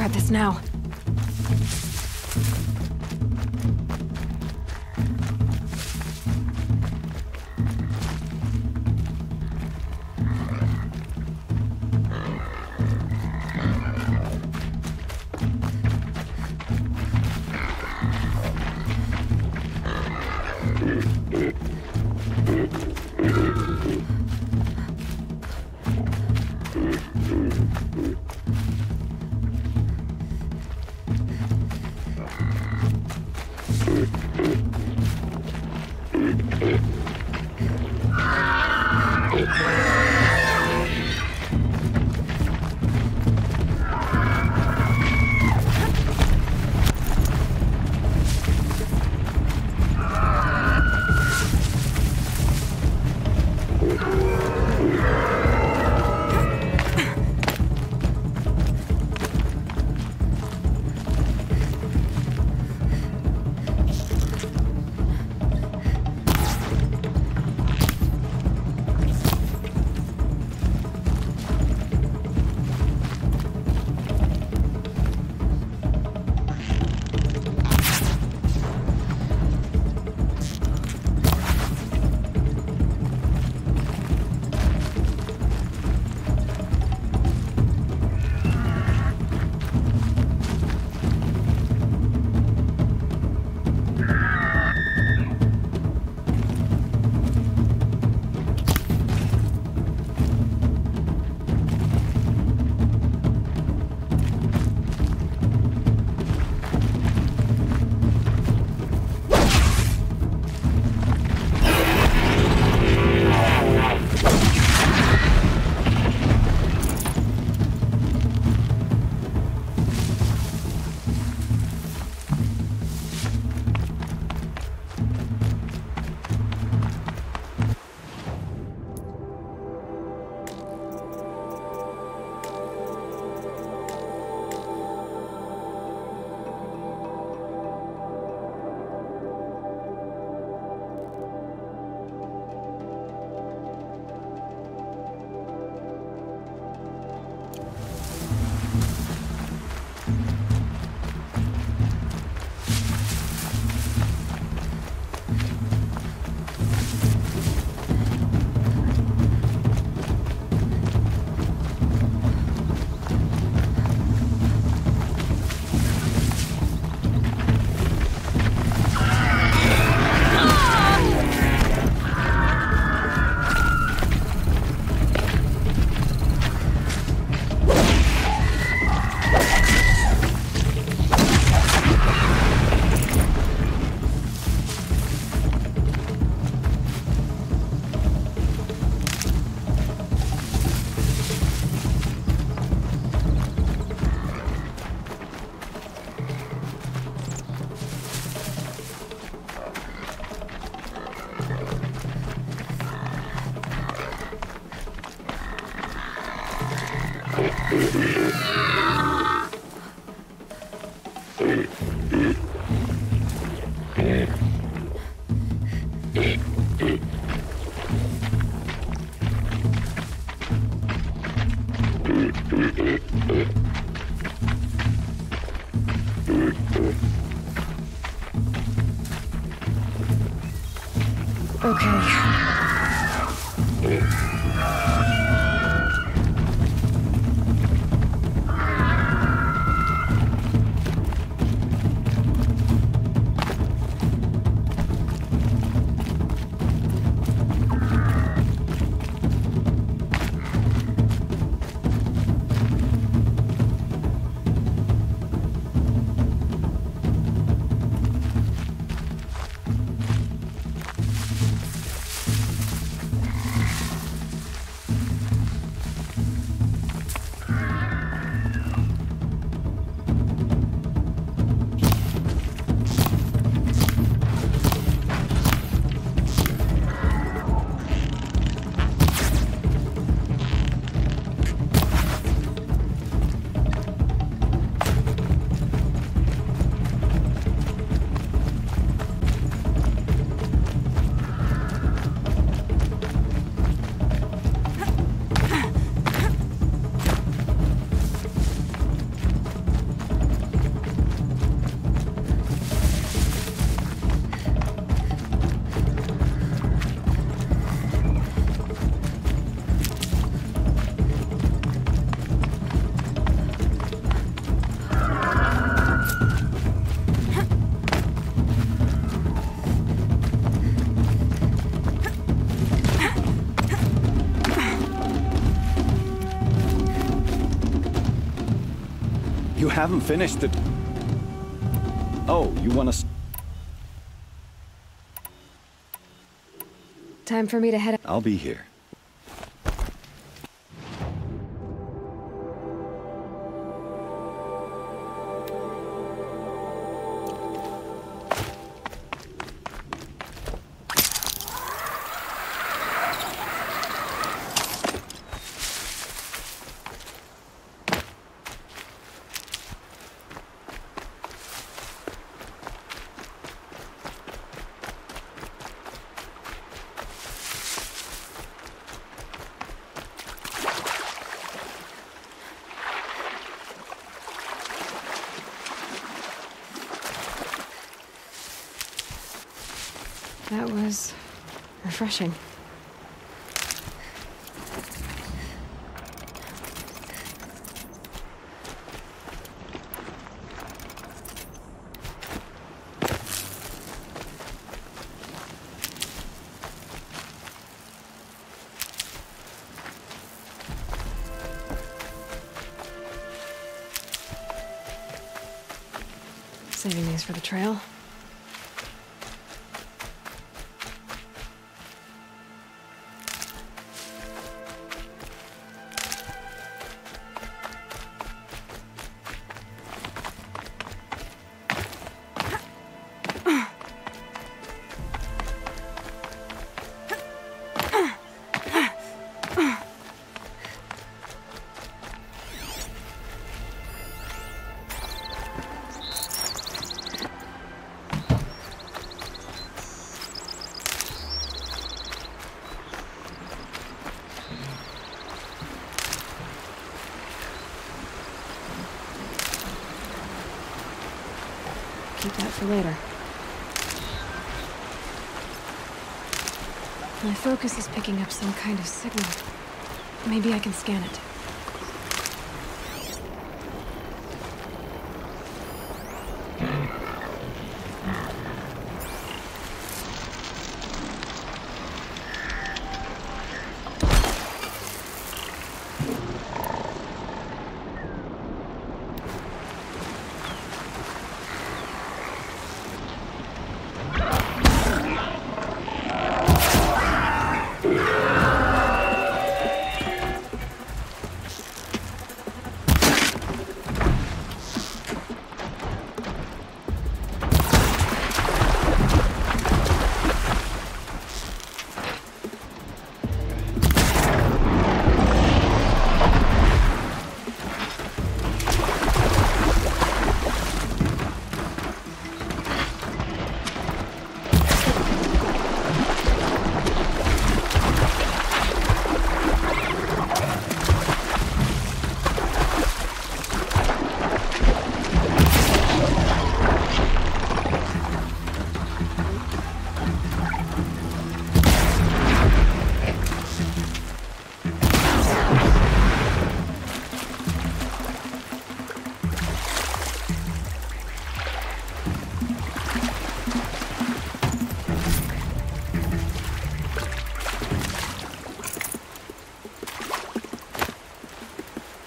grab this now. You haven't finished the... Oh, you want to... Time for me to head... I'll be here. That was refreshing. Saving these for the trail. Keep that for later. My focus is picking up some kind of signal. Maybe I can scan it.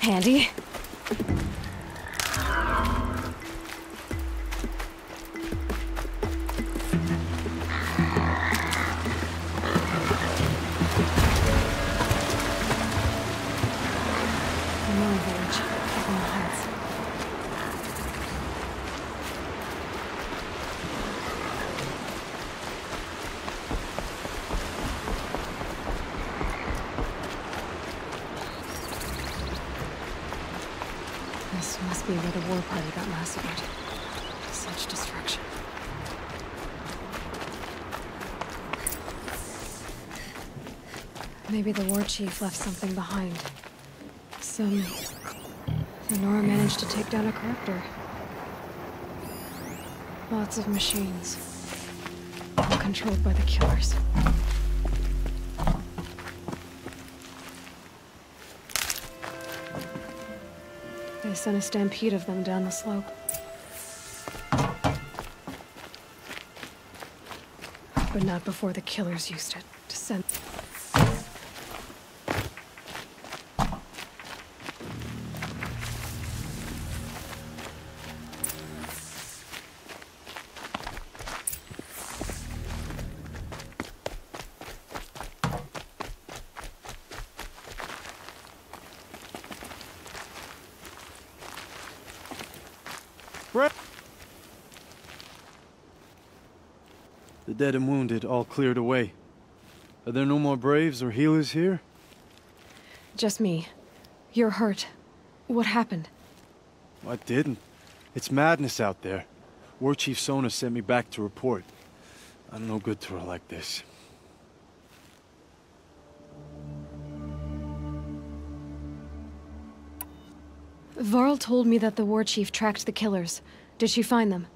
Handy. This must be where the war party got massacred. Such destruction. Maybe the war chief left something behind. Nora managed to take down a corruptor. Lots of machines. All controlled by the killers. They sent a stampede of them down the slope. But not before the killers used it to send... The dead and wounded all cleared away. Are there no more Braves or healers here? Just me. You're hurt. What happened? I didn't. It's madness out there. War Chief Sona sent me back to report. I'm no good to her like this. Varl told me that the war chief tracked the killers. Did she find them?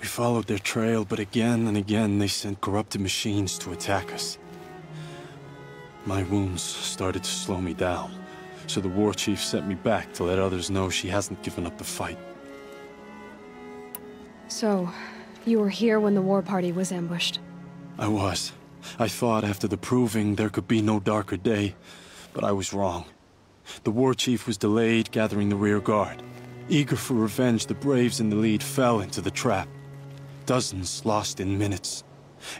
We followed their trail, but again and again they sent corrupted machines to attack us. My wounds started to slow me down, so the war chief sent me back to let others know she hasn't given up the fight. So, you were here when the war party was ambushed? I was. I thought after the proving there could be no darker day, but I was wrong. The war chief was delayed gathering the rear guard. Eager for revenge, the Braves in the lead fell into the trap. Dozens lost in minutes.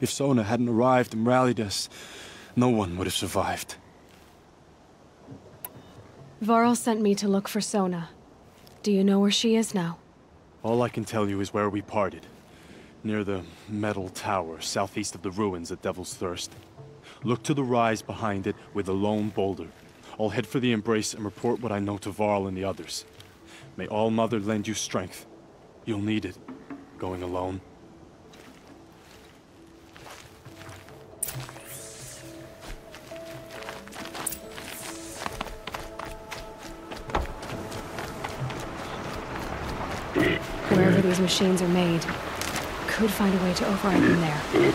If Sona hadn't arrived and rallied us, no one would have survived. Varl sent me to look for Sona. Do you know where she is now? All I can tell you is where we parted. Near the metal tower, southeast of the ruins at Devil's Thirst. Look to the rise behind it with a lone boulder. I'll head for the embrace and report what I know to Varl and the others. May All Mother lend you strength. You'll need it, going alone. Wherever these machines are made, could find a way to override them there.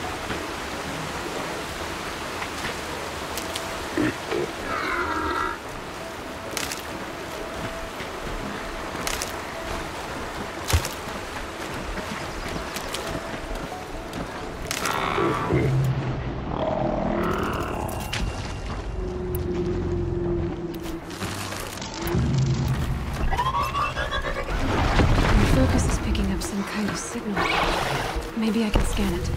Maybe I can scan it.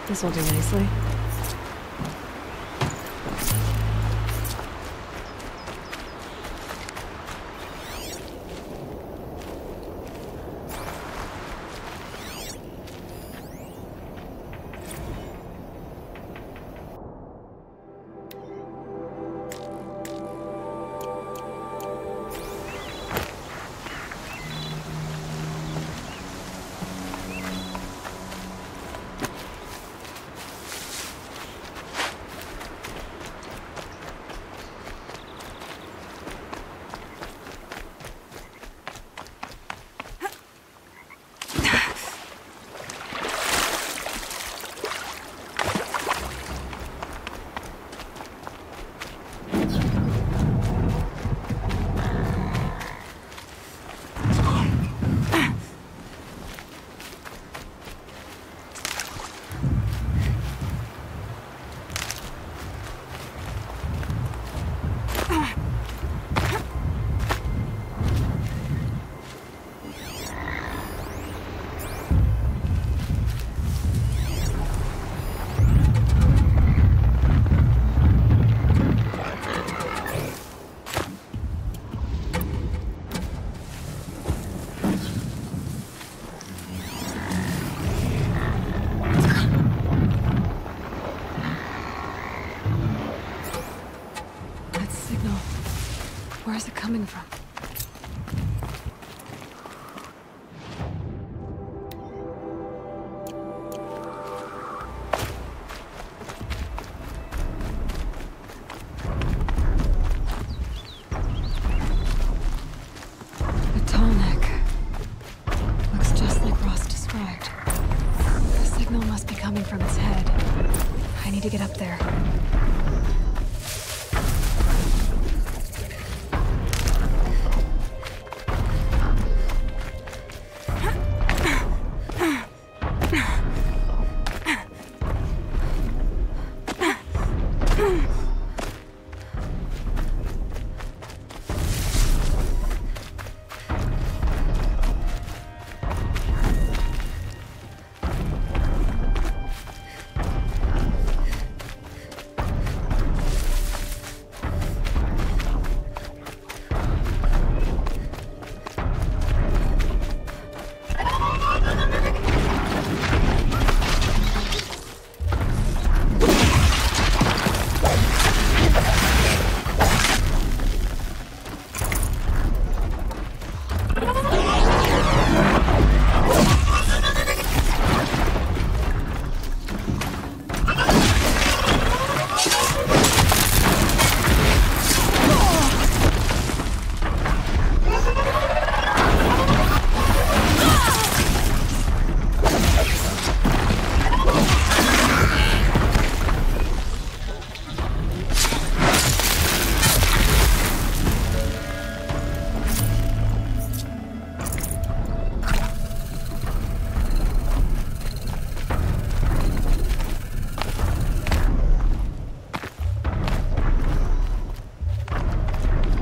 This will do nicely. coming from? The tall neck. Looks just like Ross described. The signal must be coming from its head. I need to get up there.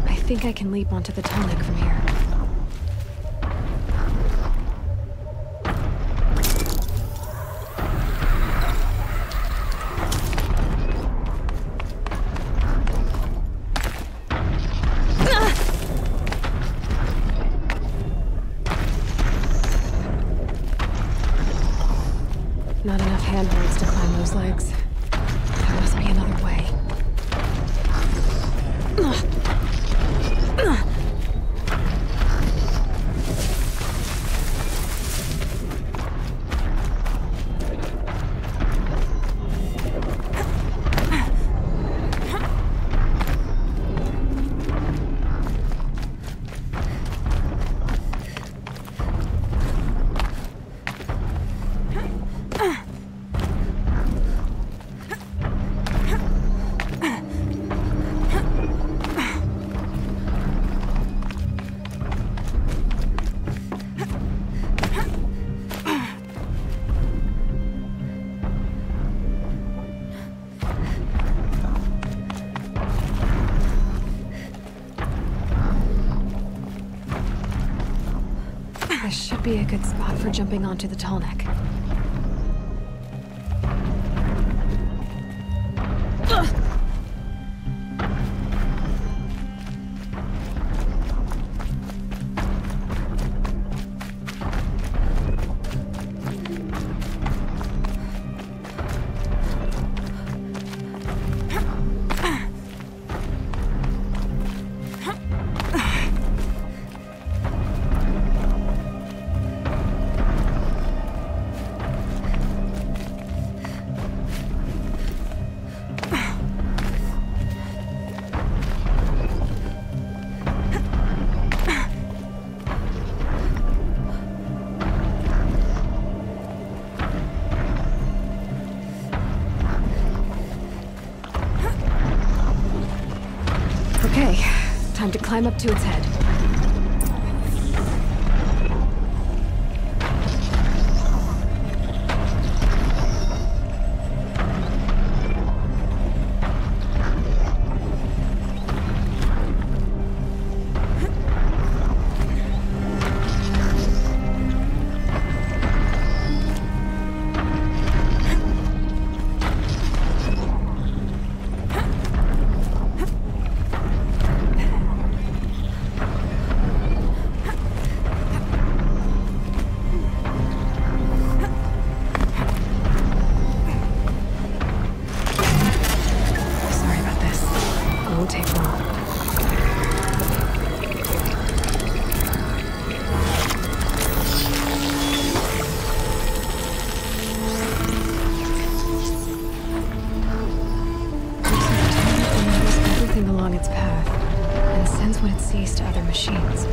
I think I can leap onto the tall neck from here. Not enough handholds to climb those legs. There must be another way. This should be a good spot for jumping onto the tall neck. Okay, time to climb up to its head. machines.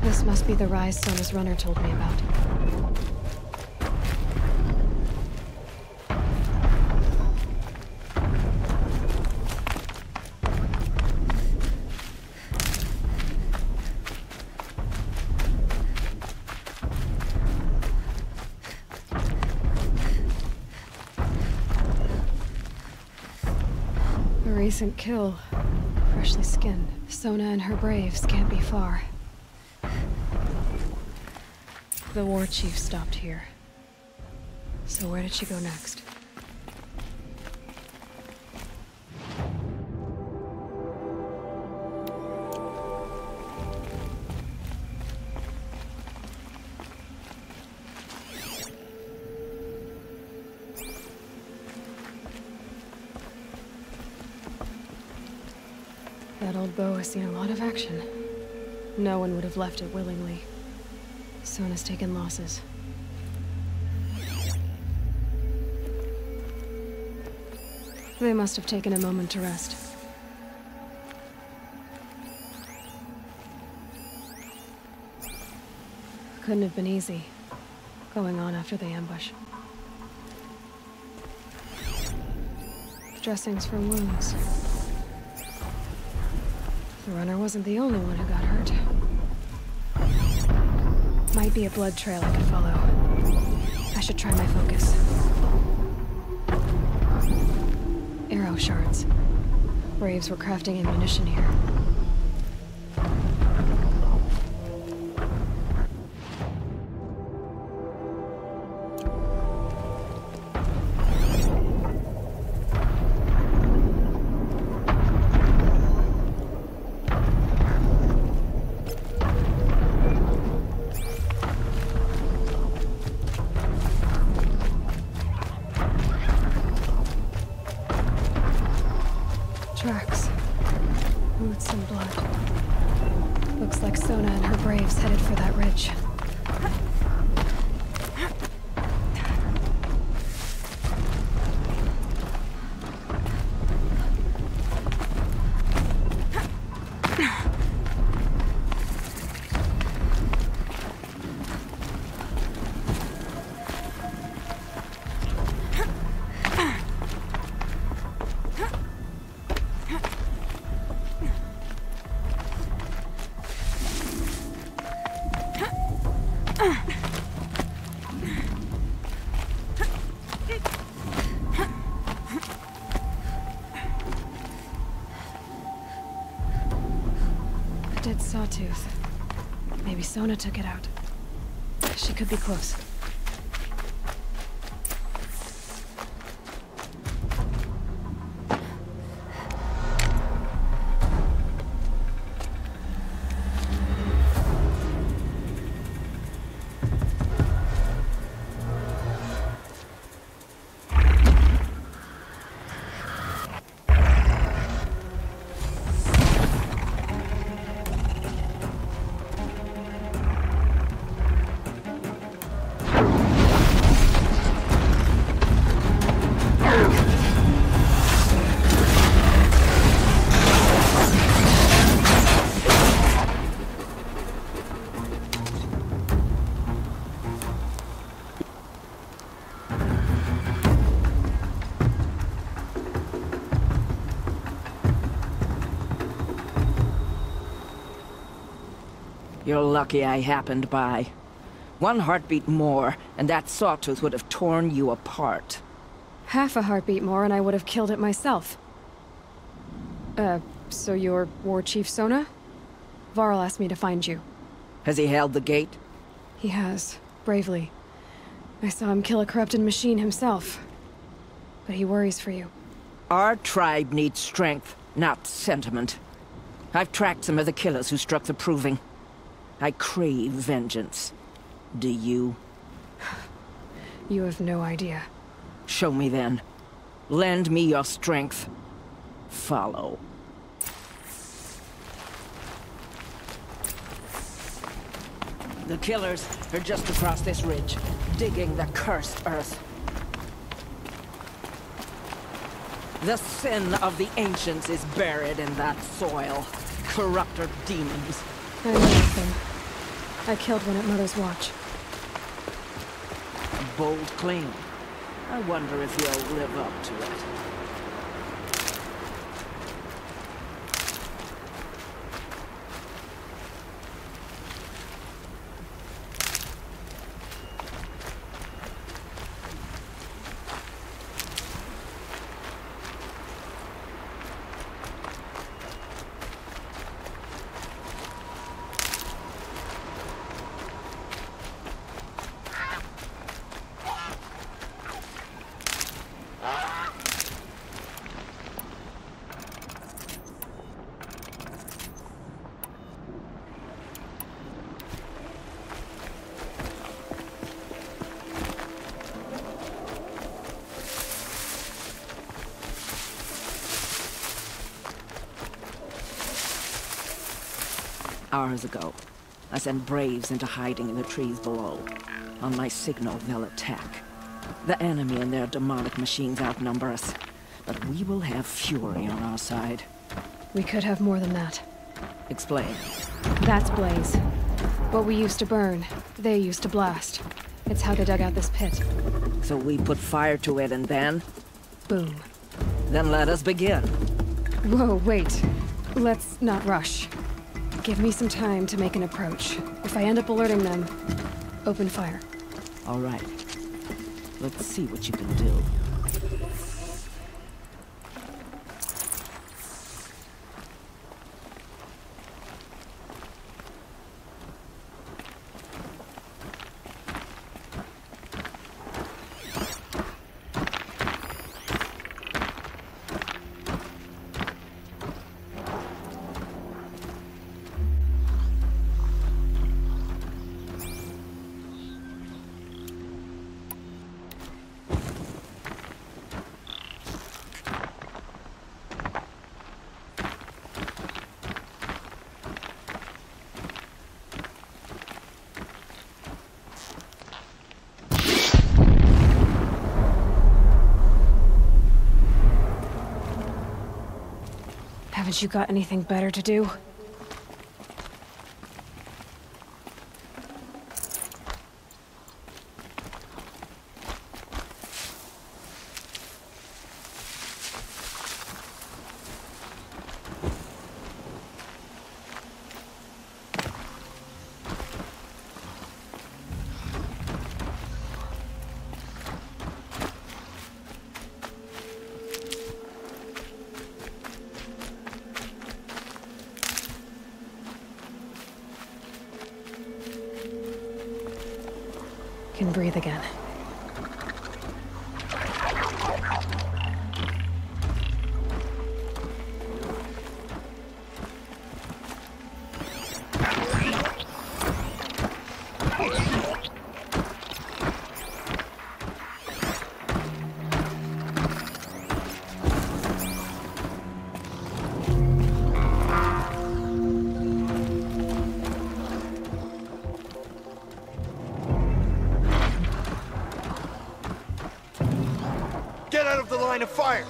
This must be the rise Sona's runner told me about. A recent kill. Freshly skinned. Sona and her braves can't be far. The war chief stopped here. So where did she go next? That old bow has seen a lot of action. No one would have left it willingly. Sona's taken losses. They must have taken a moment to rest. Couldn't have been easy, going on after the ambush. Dressings for wounds. The runner wasn't the only one who got hurt. Might be a blood trail I could follow. I should try my focus. Arrow shards. Braves were crafting ammunition here. tracks. Boots and blood. Looks like Sona and her braves headed for that ridge. Dead sawtooth. Maybe Sona took it out. She could be close. You're lucky I happened by. One heartbeat more, and that sawtooth would have torn you apart. Half a heartbeat more and I would have killed it myself. So you're War Chief Sona? Varl asked me to find you. Has he held the gate? He has, bravely. I saw him kill a corrupted machine himself. But he worries for you. Our tribe needs strength, not sentiment. I've tracked some of the killers who struck the Proving. I crave vengeance. Do you? You have no idea. Show me then. Lend me your strength. Follow. The killers are just across this ridge, digging the cursed earth. The sin of the ancients is buried in that soil. Corrupter demons. I know nothing. I killed one at Mother's Watch. A bold claim. I wonder if you'll live up to it. Hours ago, I sent braves into hiding in the trees below. On my signal, they'll attack. The enemy and their demonic machines outnumber us, but we will have fury on our side. We could have more than that. Explain. That's Blaze. What we used to burn, they used to blast. It's how they dug out this pit. So we put fire to it and then? Boom. Then let us begin. Whoa, wait. Let's not rush. Give me some time to make an approach. If I end up alerting them, open fire. All right. Let's see what you can do. Haven't you got anything better to do? Can breathe again. Get out of the line of fire!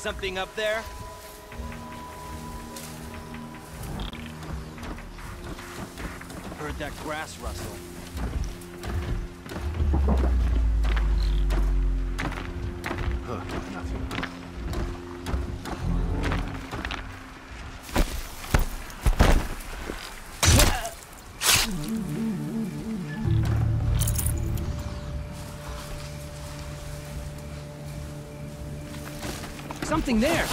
something up there? Heard that grass rustle. Nothing. Something there!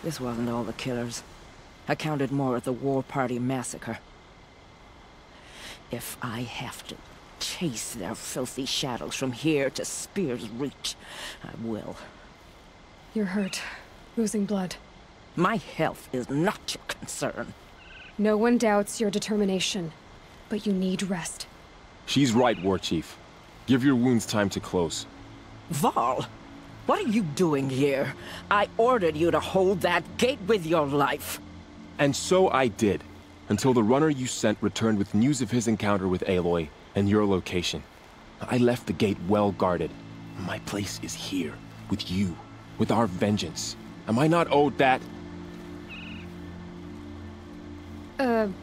This wasn't all the killers. I counted more at the War Party massacre. If I have to chase their filthy shadows from here to Spear's Reach, I will. You're hurt. Losing blood. My health is not your concern. No one doubts your determination, but you need rest. She's right, War Chief. Give your wounds time to close. Varl, what are you doing here? I ordered you to hold that gate with your life. And so I did, until the runner you sent returned with news of his encounter with Aloy and your location. I left the gate well guarded. My place is here, with you, with our vengeance. Am I not owed that?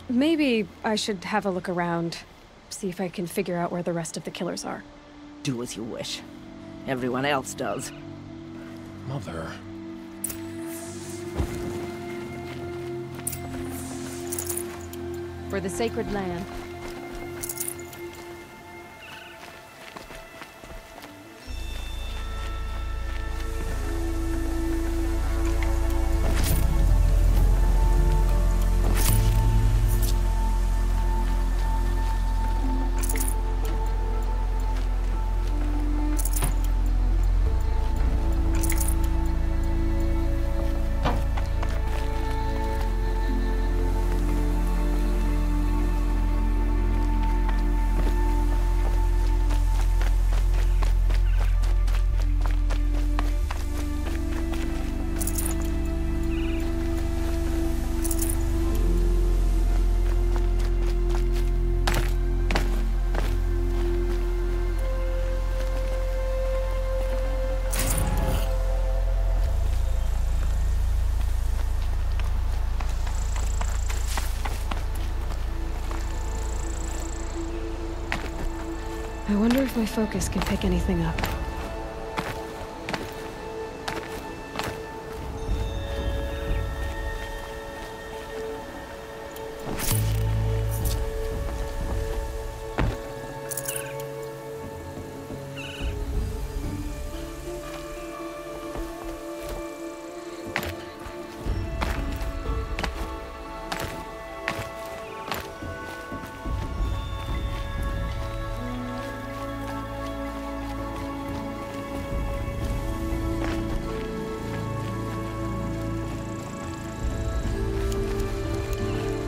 Maybe I should have a look around. See if I can figure out where the rest of the killers are. Do as you wish. Everyone else does. Mother... For the sacred land. I wonder if my focus can pick anything up.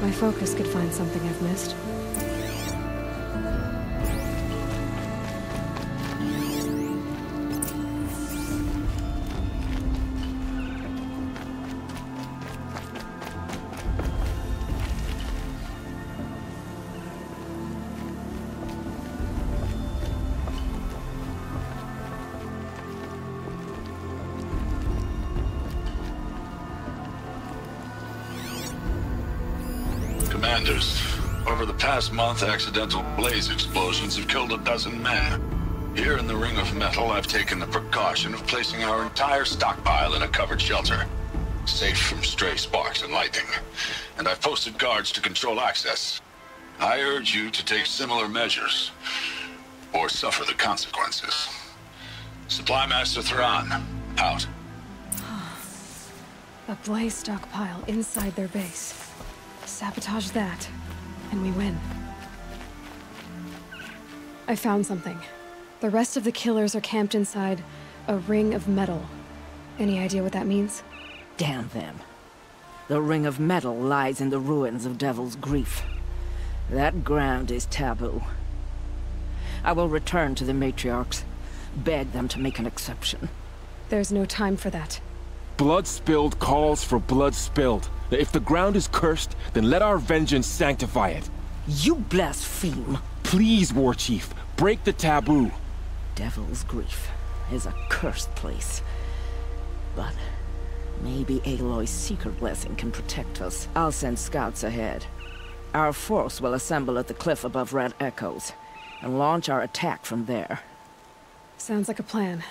My focus could find something I've missed. Commanders, over the past month, accidental blaze explosions have killed 12 men. Here in the Ring of Metal, I've taken the precaution of placing our entire stockpile in a covered shelter, safe from stray sparks and lightning. And I've posted guards to control access. I urge you to take similar measures, or suffer the consequences. Supply Master Thrawn, out. A blaze stockpile inside their base. Sabotage that, and we win. I found something. The rest of the killers are camped inside a ring of metal. Any idea what that means? Damn them. The Ring of Metal lies in the ruins of Devil's Grief. That ground is taboo. I will return to the matriarchs, beg them to make an exception. There's no time for that. Blood spilled calls for blood spilled. If the ground is cursed, then let our vengeance sanctify it. You blaspheme. Please, War Chief, break the taboo. Devil's Grief is a cursed place. But maybe Aloy's secret blessing can protect us. I'll send scouts ahead. Our force will assemble at the cliff above Red Echoes, and launch our attack from there. Sounds like a plan.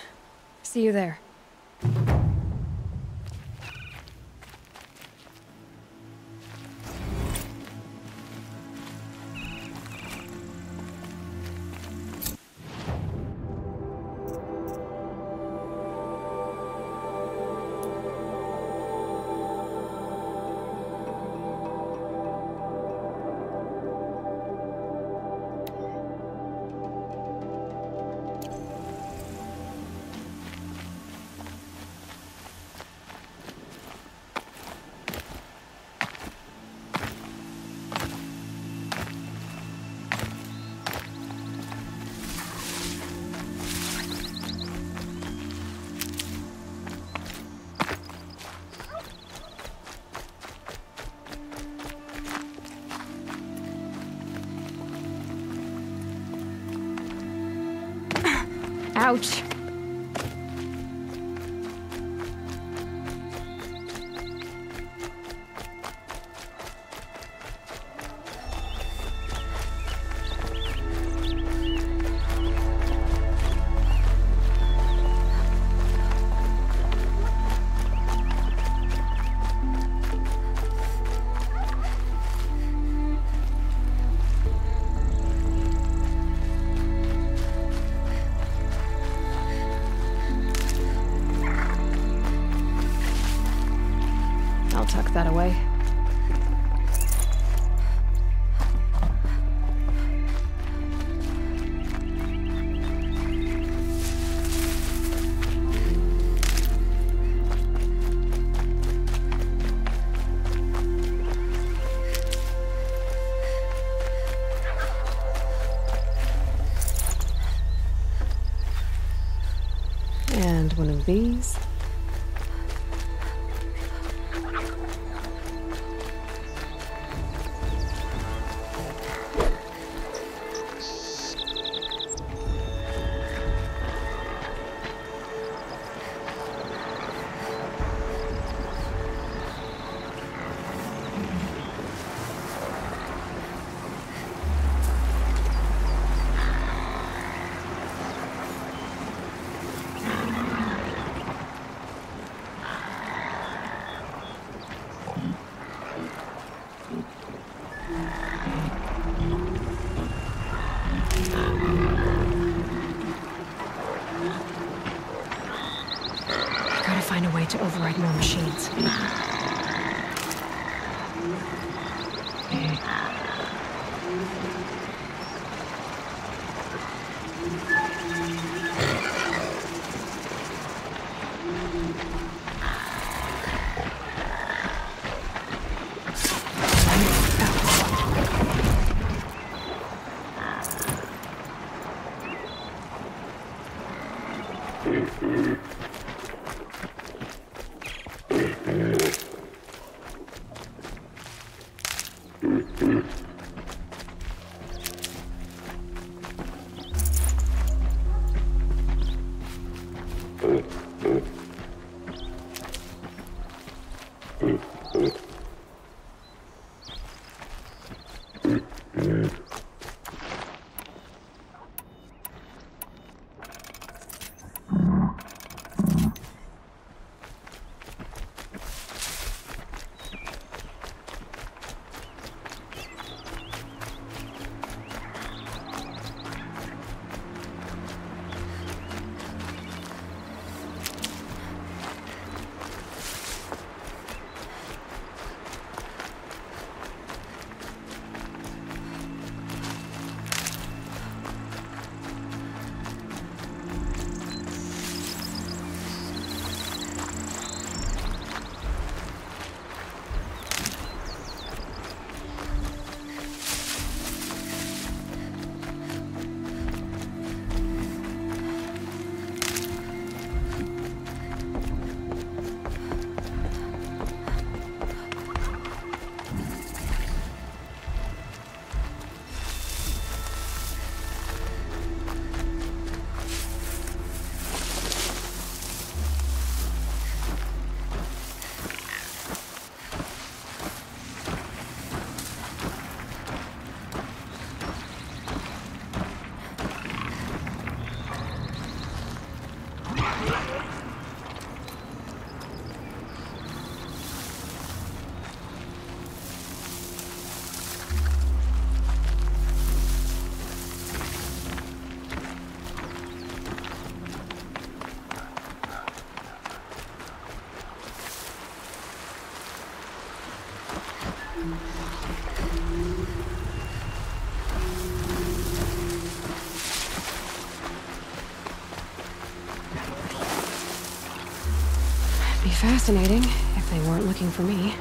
See you there. Ouch. I'll tuck that away. And one of these. Find a way to override more machines. Be fascinating if they weren't looking for me.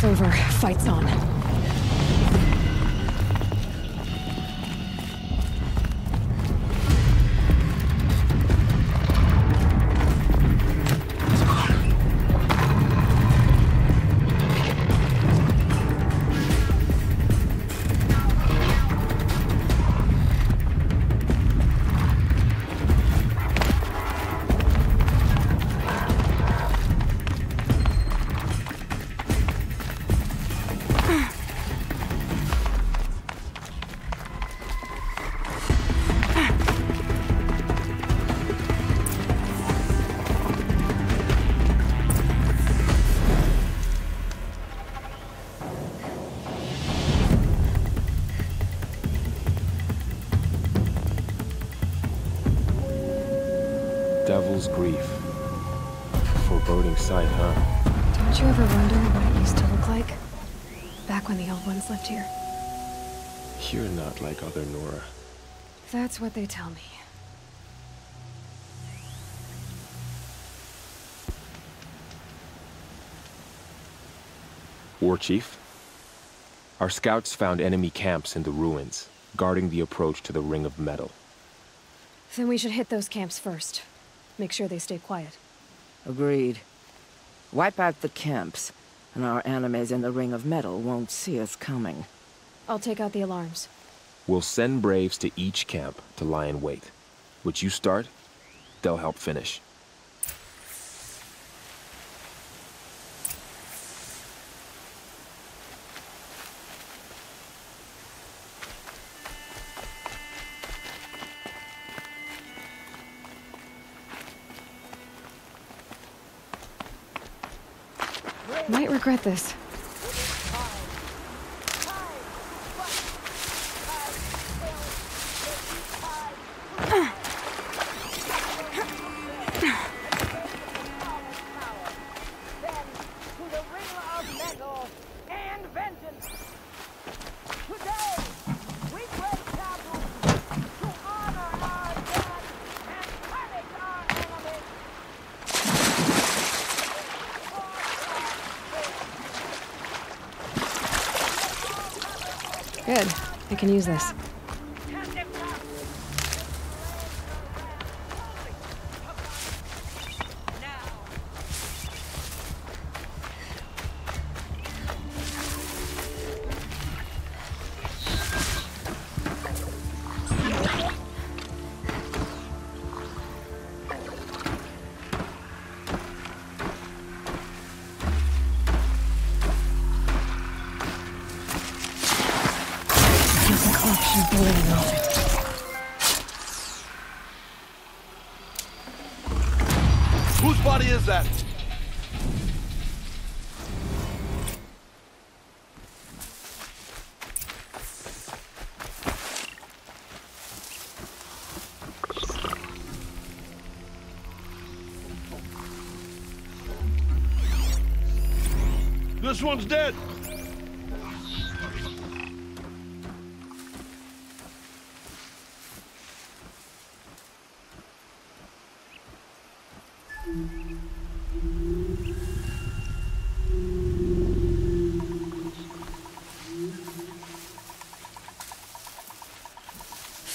It's over. Fight's on. Devil's grief. Foreboding sight, huh? Don't you ever wonder what it used to look like? Back when the old ones lived here. You're not like other Nora. That's what they tell me. War Chief? Our scouts found enemy camps in the ruins, guarding the approach to the Ring of Metal. Then we should hit those camps first. Make sure they stay quiet. Agreed. Wipe out the camps, and our enemies in the Ring of Metal won't see us coming. I'll take out the alarms. We'll send Braves to each camp to lie in wait. Which you start, they'll help finish. Might regret this. Good. I can use this. Whose body is that? This one's dead.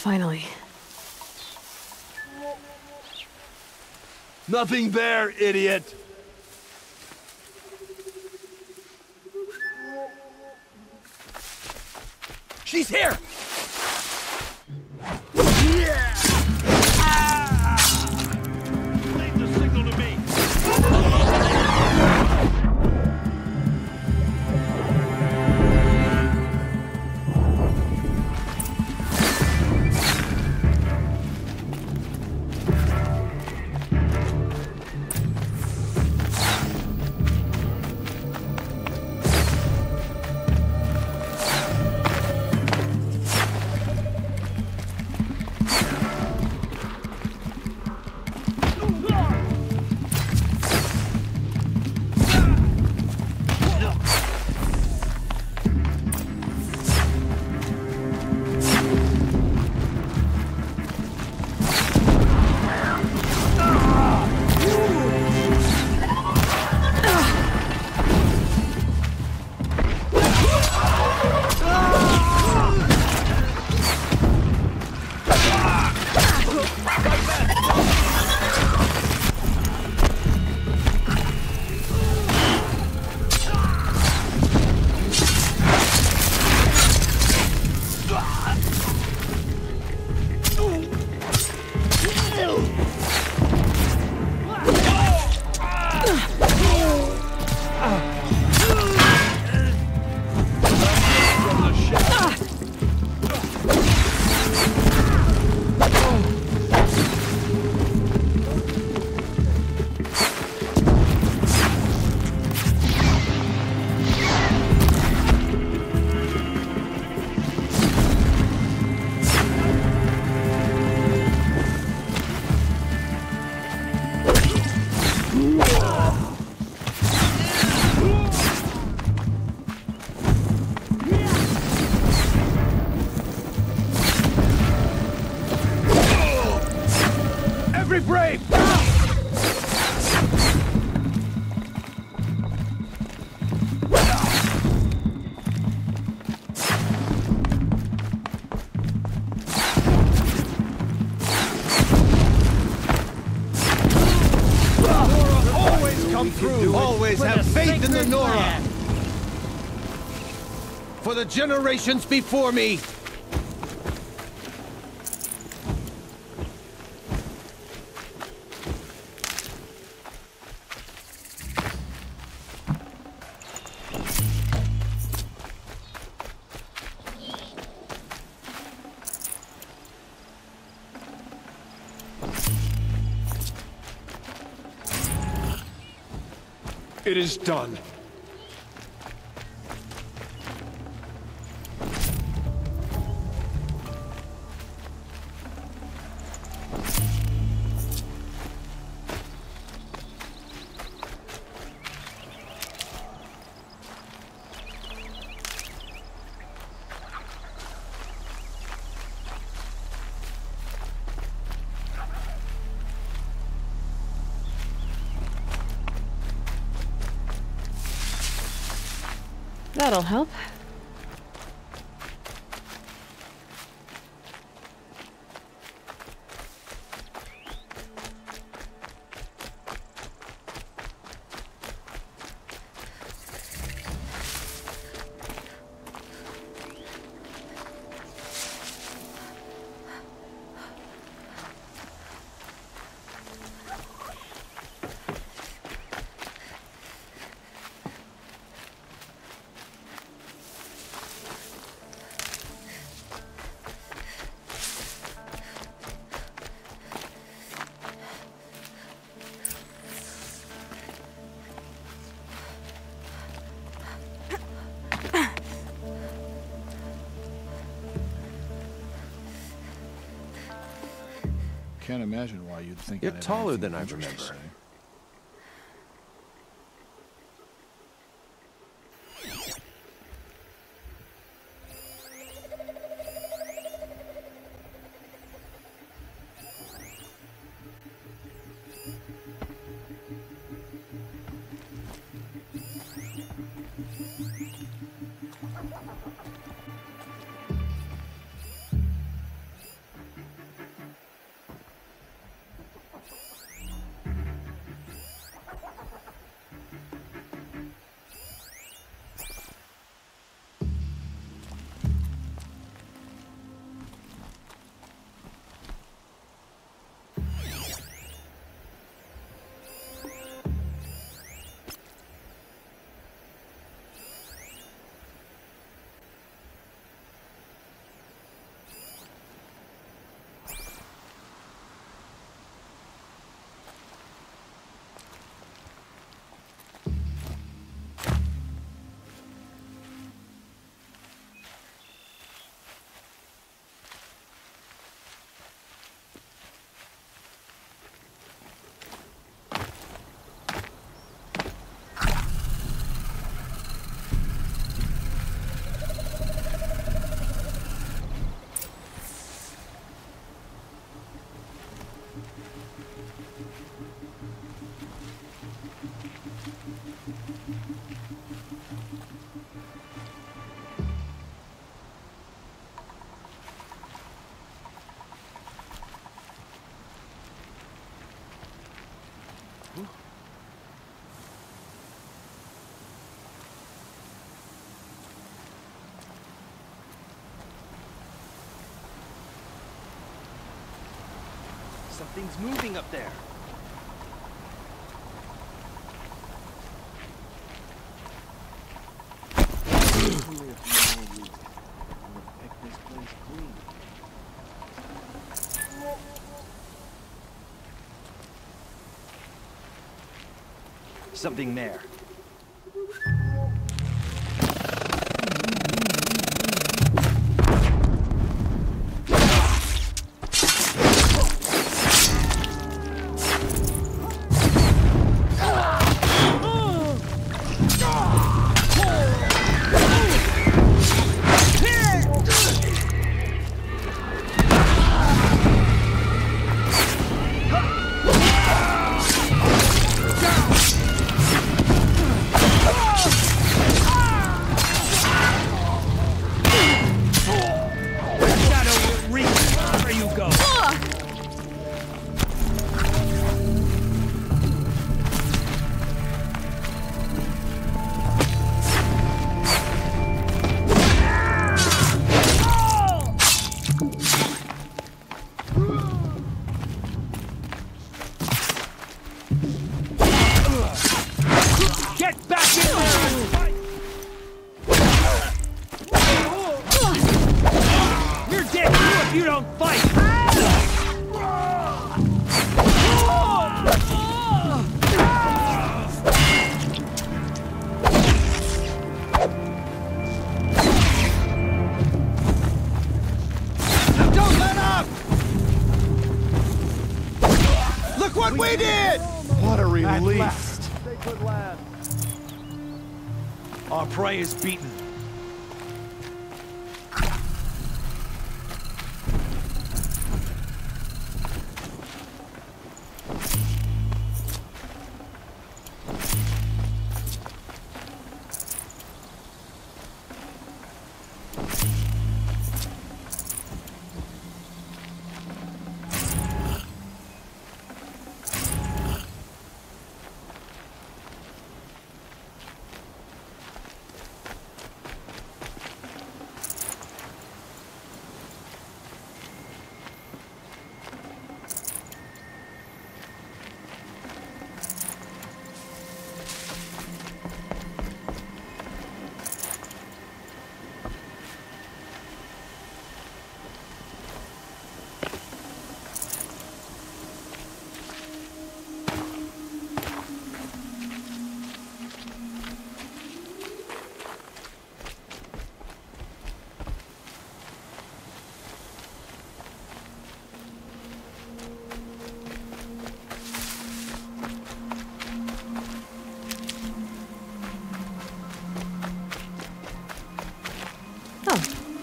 Finally. Nothing there, idiot. She's here! Leave the signal to me. for the generations before me! It is done. That'll help. Can't imagine why you'd think You're I'd have taller anything than I dangerous to remember. say. Something's moving up there. Something there. you don't fight! Don't let up! Look what we did! What a At relief. last. Our prey is beaten.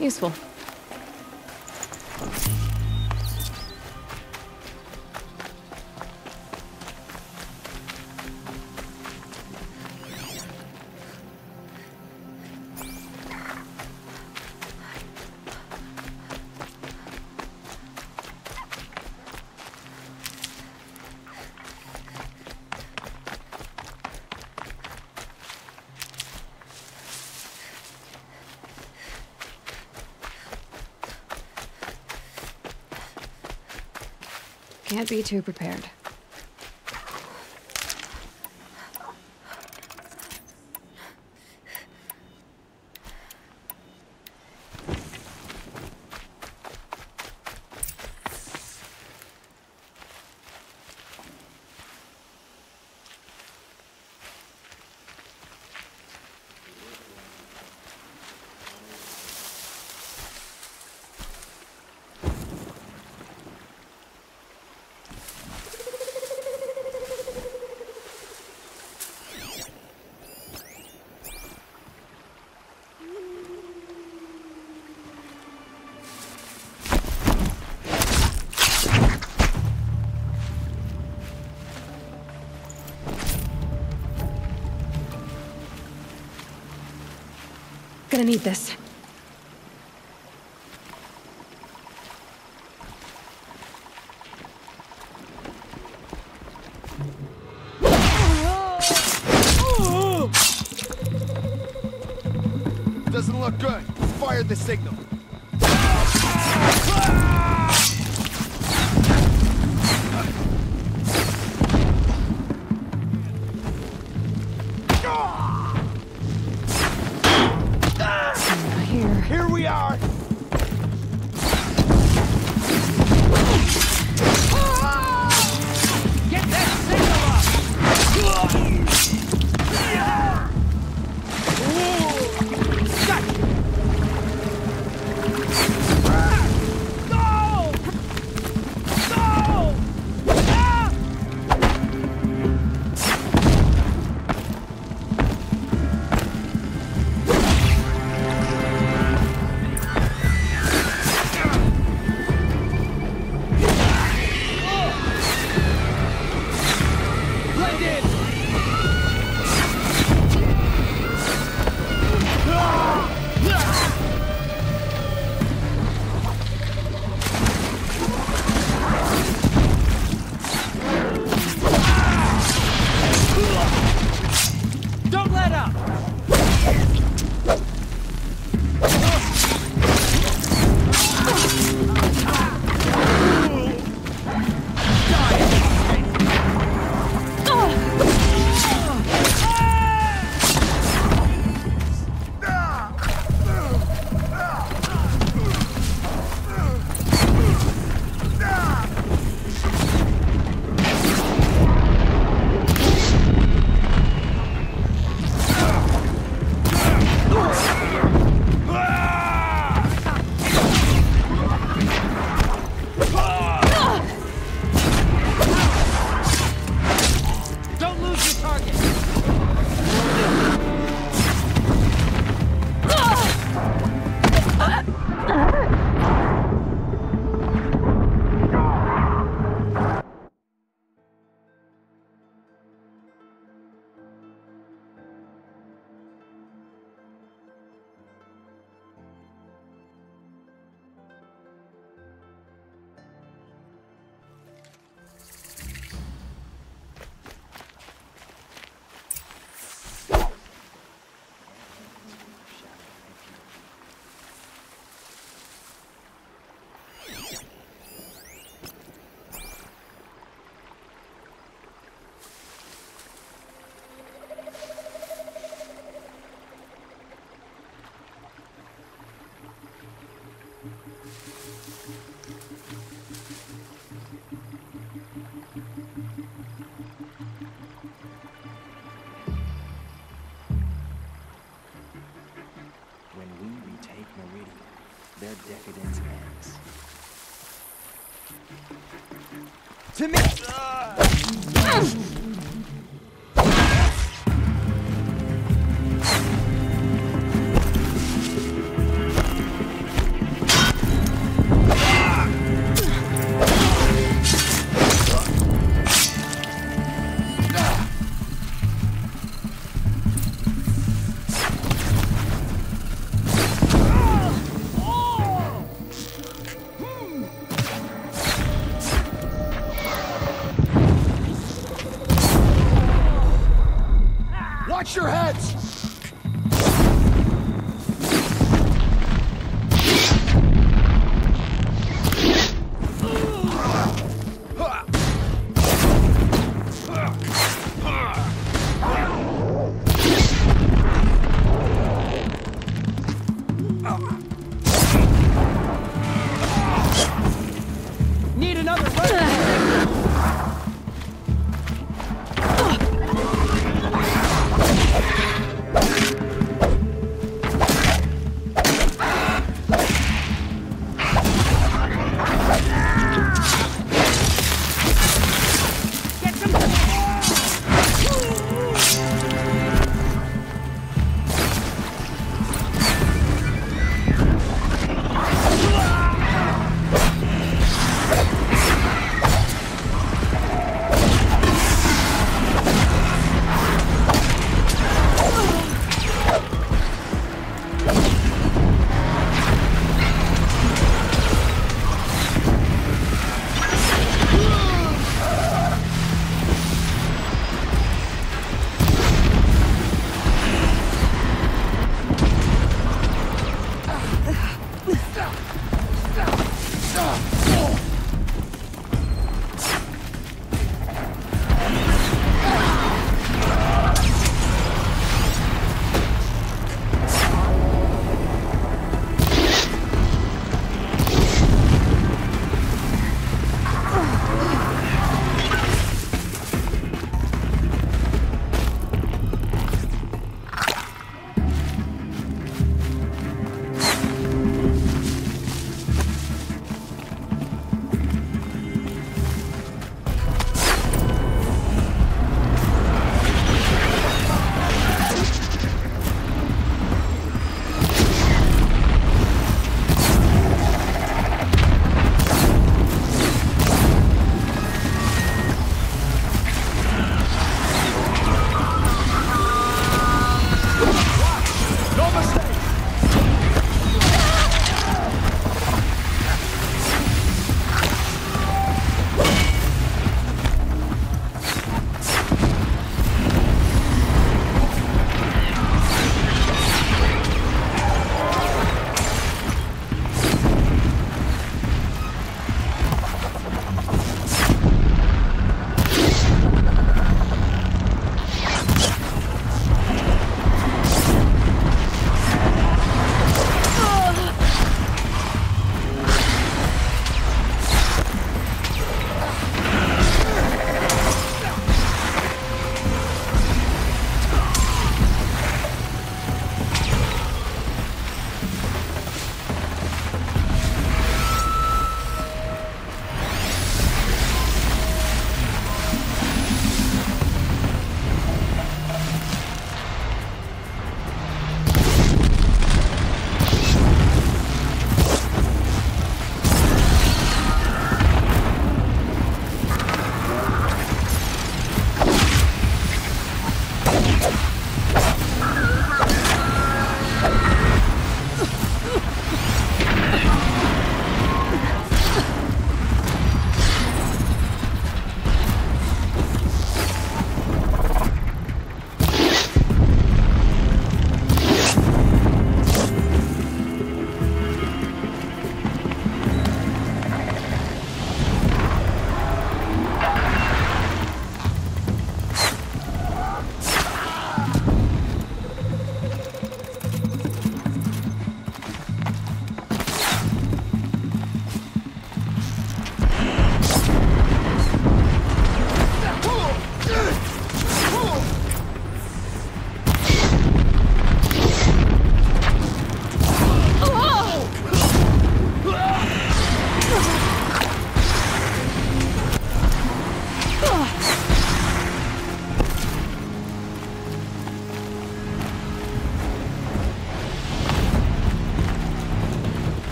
Useful. Can't be too prepared. Gonna need this. Doesn't look good. Fired the signal. Here we are! Get that signal up! No! No! Meridian. Their decadence ends. To me!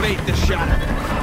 activate the shuttle.